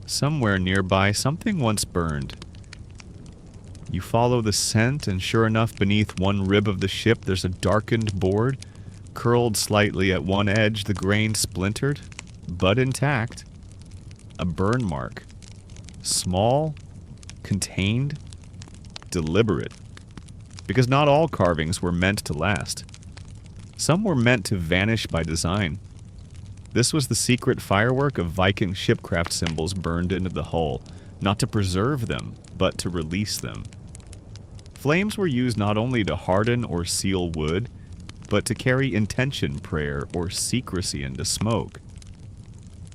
Somewhere nearby, something once burned. You follow the scent, and sure enough, beneath one rib of the ship, there's a darkened board, curled slightly at one edge, the grain splintered, but intact. A burn mark. Small, contained, deliberate. Because not all carvings were meant to last. Some were meant to vanish by design. This was the secret firework of Viking shipcraft symbols burned into the hull, not to preserve them, but to release them. Flames were used not only to harden or seal wood, but to carry intention, prayer, or secrecy into smoke.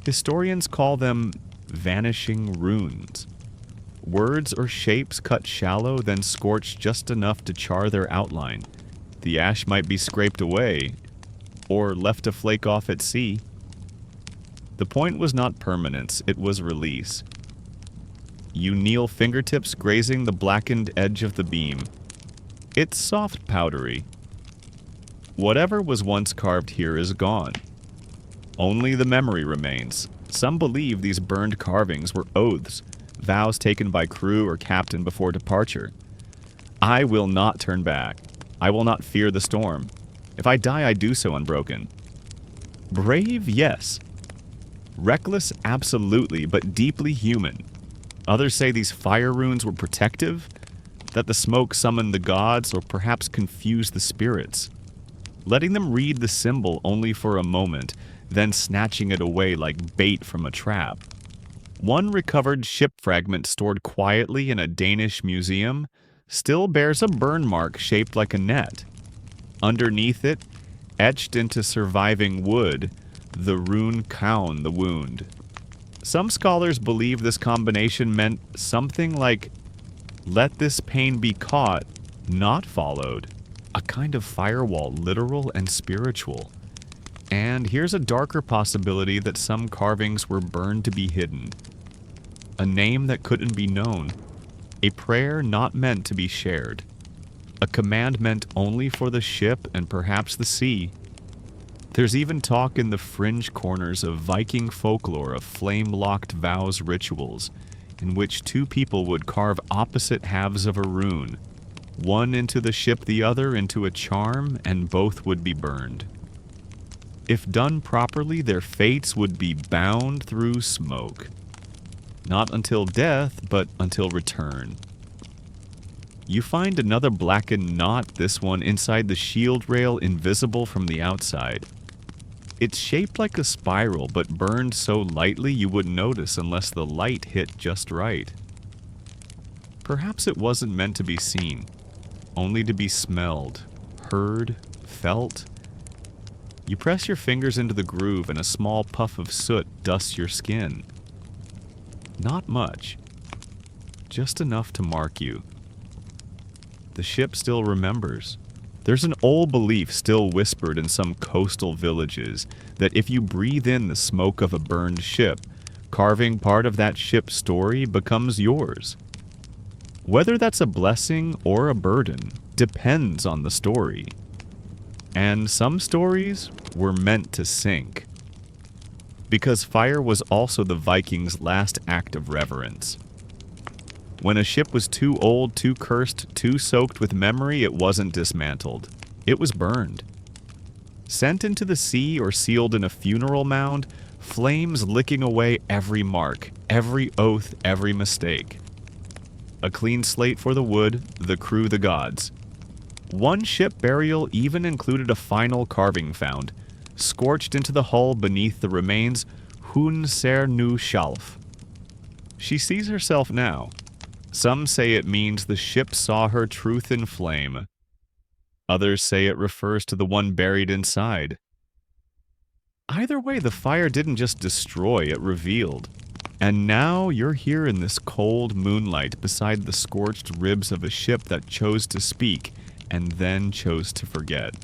Historians call them vanishing runes. Words or shapes cut shallow, then scorched just enough to char their outline. The ash might be scraped away, or left to flake off at sea. The point was not permanence, it was release. You kneel, fingertips grazing the blackened edge of the beam. It's soft powdery. Whatever was once carved here is gone. Only the memory remains. Some believe these burned carvings were oaths, vows taken by crew or captain before departure. I will not turn back. I will not fear the storm. If I die, I do so unbroken. Brave, yes. Reckless, absolutely, but deeply human. Others say these fire runes were protective, that the smoke summoned the gods or perhaps confused the spirits, letting them read the symbol only for a moment, then snatching it away like bait from a trap. One recovered ship fragment stored quietly in a Danish museum still bears a burn mark shaped like a net. Underneath it, etched into surviving wood, the rune Kaun, the wound. Some scholars believe this combination meant something like, let this pain be caught, not followed. A kind of firewall, literal and spiritual. And here's a darker possibility that some carvings were burned to be hidden. A name that couldn't be known. A prayer not meant to be shared. A command meant only for the ship and perhaps the sea. There's even talk in the fringe corners of Viking folklore of flame-locked vows rituals, in which two people would carve opposite halves of a rune, one into the ship, the other into a charm, and both would be burned. If done properly, their fates would be bound through smoke. Not until death, but until return. You find another blackened knot, this one inside the shield rail, invisible from the outside. It's shaped like a spiral, but burned so lightly you wouldn't notice unless the light hit just right. Perhaps it wasn't meant to be seen, only to be smelled, heard, felt. You press your fingers into the groove and a small puff of soot dusts your skin. Not much, just enough to mark you. The ship still remembers. There's an old belief still whispered in some coastal villages that if you breathe in the smoke of a burned ship, carving part of that ship's story becomes yours. Whether that's a blessing or a burden depends on the story. And some stories were meant to sink. Because fire was also the Vikings' last act of reverence. When a ship was too old, too cursed, too soaked with memory, it wasn't dismantled. It was burned. Sent into the sea or sealed in a funeral mound, flames licking away every mark, every oath, every mistake. A clean slate for the wood, the crew the gods. One ship burial even included a final carving found, scorched into the hull beneath the remains, Hun ser nu shalf. She sees herself now. Some say it means the ship saw her truth in flame. Others say it refers to the one buried inside. Either way, the fire didn't just destroy, it revealed. And now you're here in this cold moonlight beside the scorched ribs of a ship that chose to speak and then chose to forget.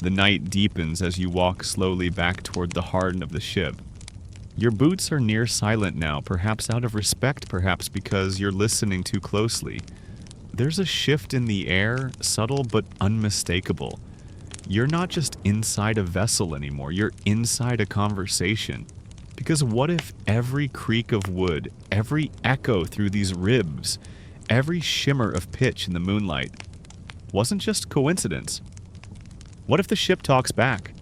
The night deepens as you walk slowly back toward the heart of the ship. Your boots are near silent now, perhaps out of respect, perhaps because you're listening too closely. There's a shift in the air, subtle but unmistakable. You're not just inside a vessel anymore, you're inside a conversation. Because what if every creak of wood, every echo through these ribs, every shimmer of pitch in the moonlight wasn't just coincidence? What if the ship talks back?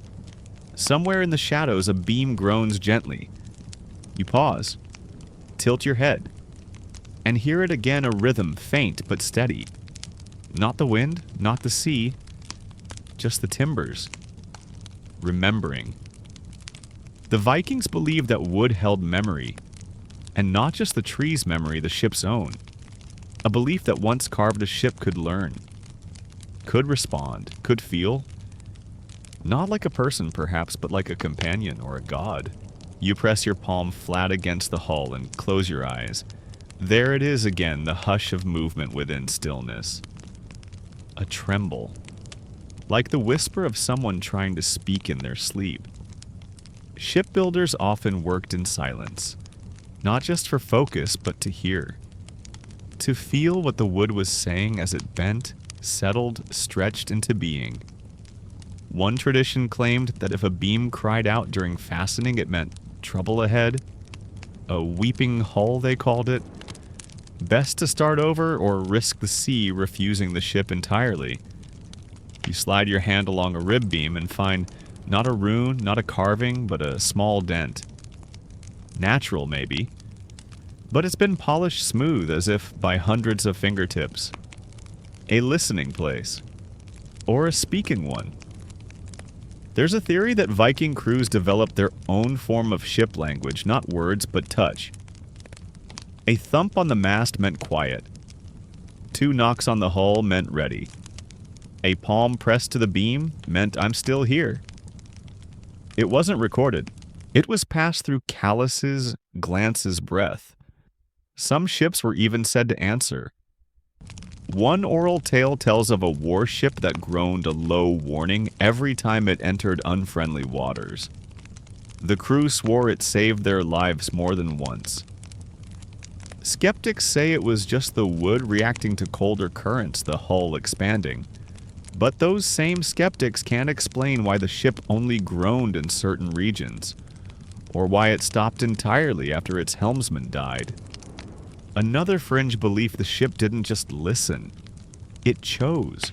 Somewhere in the shadows, a beam groans gently. You pause, tilt your head, and hear it again, a rhythm, faint but steady. Not the wind, not the sea, just the timbers. Remembering. The Vikings believed that wood held memory, and not just the tree's memory, the ship's own. A belief that once carved a ship could learn, could respond, could feel. Not like a person, perhaps, but like a companion or a god. You press your palm flat against the hull and close your eyes. There it is again, the hush of movement within stillness. A tremble. Like the whisper of someone trying to speak in their sleep. Shipbuilders often worked in silence. Not just for focus, but to hear. To feel what the wood was saying as it bent, settled, stretched into being. One tradition claimed that if a beam cried out during fastening, it meant trouble ahead. A weeping hull, they called it. Best to start over or risk the sea refusing the ship entirely. You slide your hand along a rib beam and find not a rune, not a carving, but a small dent. Natural, maybe. But it's been polished smooth as if by hundreds of fingertips. A listening place. Or a speaking one. There's a theory that Viking crews developed their own form of ship language, not words, but touch. A thump on the mast meant quiet. 2 knocks on the hull meant ready. A palm pressed to the beam meant I'm still here. It wasn't recorded. It was passed through calluses, glances, breath. Some ships were even said to answer. One oral tale tells of a warship that groaned a low warning every time it entered unfriendly waters. The crew swore it saved their lives more than once. Skeptics say it was just the wood reacting to colder currents, the hull expanding. But those same skeptics can't explain why the ship only groaned in certain regions, or why it stopped entirely after its helmsman died. Another fringe belief the ship didn't just listen, it chose.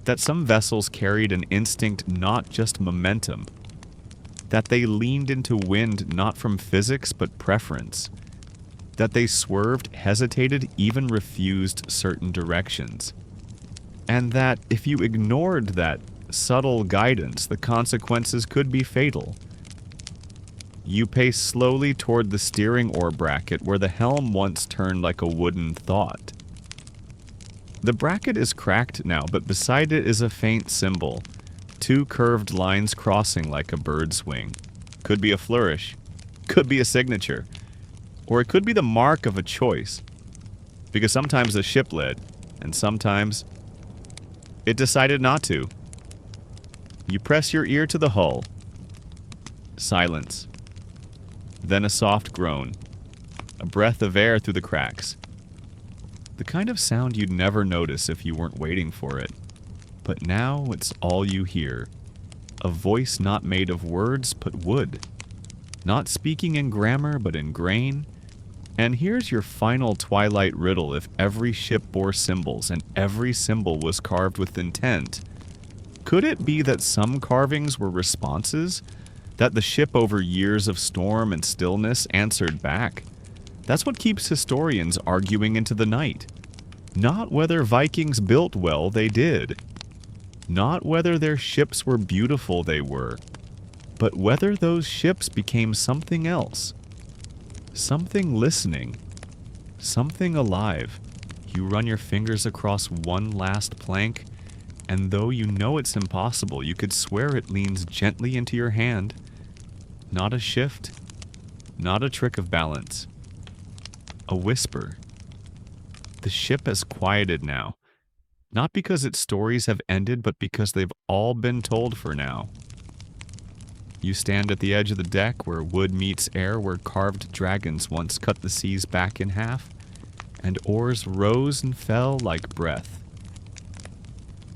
That some vessels carried an instinct, not just momentum. That they leaned into wind not from physics but preference. That they swerved, hesitated, even refused certain directions. And that if you ignored that subtle guidance, the consequences could be fatal. You pace slowly toward the steering oar bracket where the helm once turned like a wooden thought. The bracket is cracked now, but beside it is a faint symbol. 2 curved lines crossing like a bird's wing. Could be a flourish. Could be a signature. Or it could be the mark of a choice. Because sometimes the ship led, and sometimes it decided not to. You press your ear to the hull. Silence. Then a soft groan. A breath of air through the cracks. The kind of sound you'd never notice if you weren't waiting for it. But now it's all you hear. A voice not made of words but wood. Not speaking in grammar but in grain. And here's your final twilight riddle if every ship bore symbols and every symbol was carved with intent. Could it be that some carvings were responses? That the ship over years of storm and stillness answered back? That's what keeps historians arguing into the night. Not whether Vikings built well, they did. Not whether their ships were beautiful, they were. But whether those ships became something else. Something listening. Something alive. You run your fingers across one last plank, and though you know it's impossible, you could swear it leans gently into your hand. Not a shift, not a trick of balance. A whisper. The ship has quieted now. Not because its stories have ended, but because they've all been told for now. You stand at the edge of the deck where wood meets air, where carved dragons once cut the seas back in half, and oars rose and fell like breath.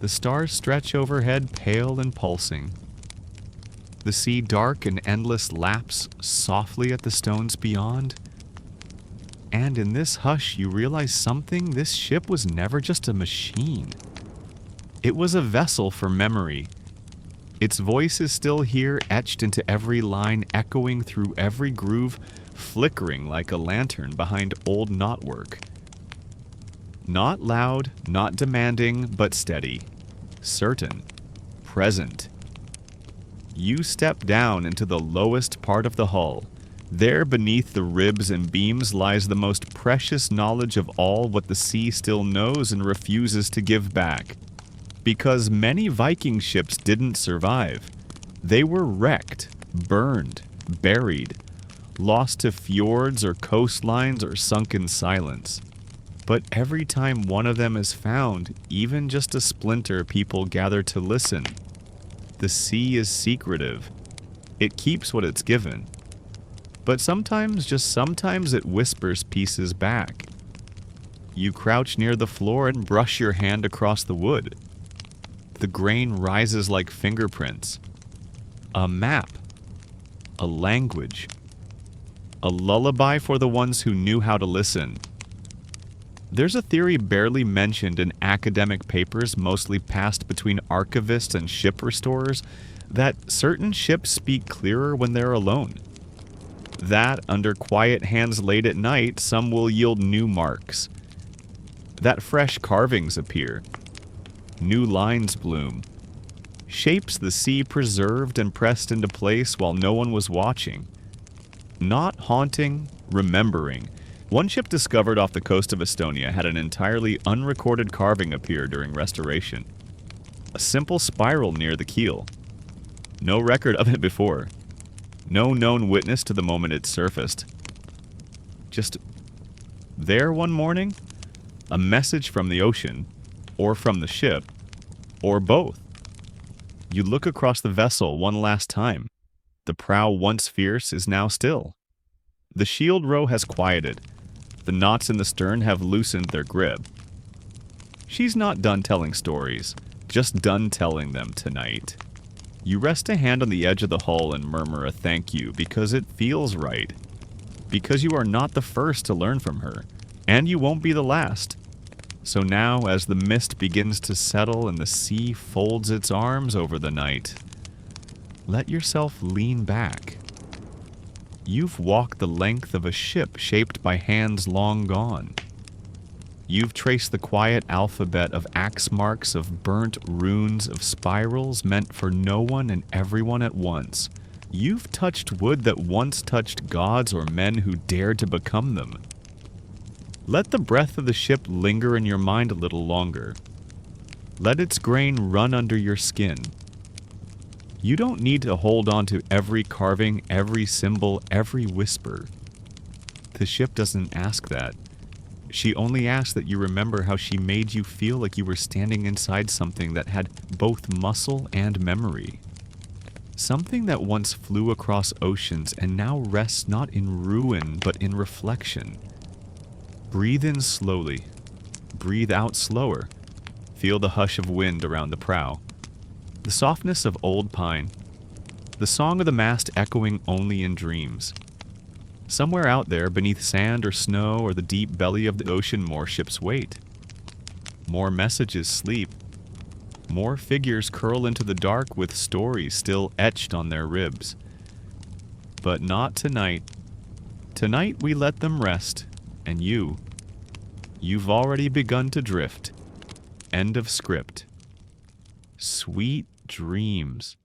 The stars stretch overhead, pale and pulsing. The sea dark and endless laps softly at the stones beyond. And in this hush, you realize something. This ship was never just a machine. It was a vessel for memory. Its voice is still here, etched into every line, echoing through every groove, flickering like a lantern behind old knotwork. Not loud, not demanding, but steady. Certain. Present. You step down into the lowest part of the hull. There beneath the ribs and beams lies the most precious knowledge of all what the sea still knows and refuses to give back. Because many Viking ships didn't survive. They were wrecked, burned, buried, lost to fjords or coastlines or sunk in silence. But every time one of them is found, even just a splinter, people gather to listen. The sea is secretive. It keeps what it's given. But sometimes, just sometimes, it whispers pieces back. You crouch near the floor and brush your hand across the wood. The grain rises like fingerprints. A map. A language. A lullaby for the ones who knew how to listen. There's a theory barely mentioned in academic papers, mostly passed between archivists and ship restorers, that certain ships speak clearer when they're alone. That, under quiet hands late at night, some will yield new marks. That fresh carvings appear. New lines bloom. Shapes the sea preserved and pressed into place while no one was watching. Not haunting, remembering. One ship discovered off the coast of Estonia had an entirely unrecorded carving appear during restoration. A simple spiral near the keel. No record of it before. No known witness to the moment it surfaced. Just there one morning, a message from the ocean, or from the ship, or both. You look across the vessel one last time. The prow, once fierce, is now still. The shield row has quieted. The knots in the stern have loosened their grip. She's not done telling stories, just done telling them tonight. You rest a hand on the edge of the hull and murmur a thank you because it feels right. Because you are not the first to learn from her, and you won't be the last. So now, as the mist begins to settle and the sea folds its arms over the night, let yourself lean back. You've walked the length of a ship shaped by hands long gone. You've traced the quiet alphabet of axe marks, of burnt runes, of spirals meant for no one and everyone at once. You've touched wood that once touched gods or men who dared to become them. Let the breath of the ship linger in your mind a little longer. Let its grain run under your skin. You don't need to hold on to every carving, every symbol, every whisper. The ship doesn't ask that. She only asks that you remember how she made you feel like you were standing inside something that had both muscle and memory. Something that once flew across oceans and now rests not in ruin but in reflection. Breathe in slowly. Breathe out slower. Feel the hush of wind around the prow. The softness of old pine. The song of the mast echoing only in dreams. Somewhere out there, beneath sand or snow or the deep belly of the ocean, more ships wait. More messages sleep. More figures curl into the dark with stories still etched on their ribs. But not tonight. Tonight we let them rest, and you've already begun to drift. End of script. Sweet dreams.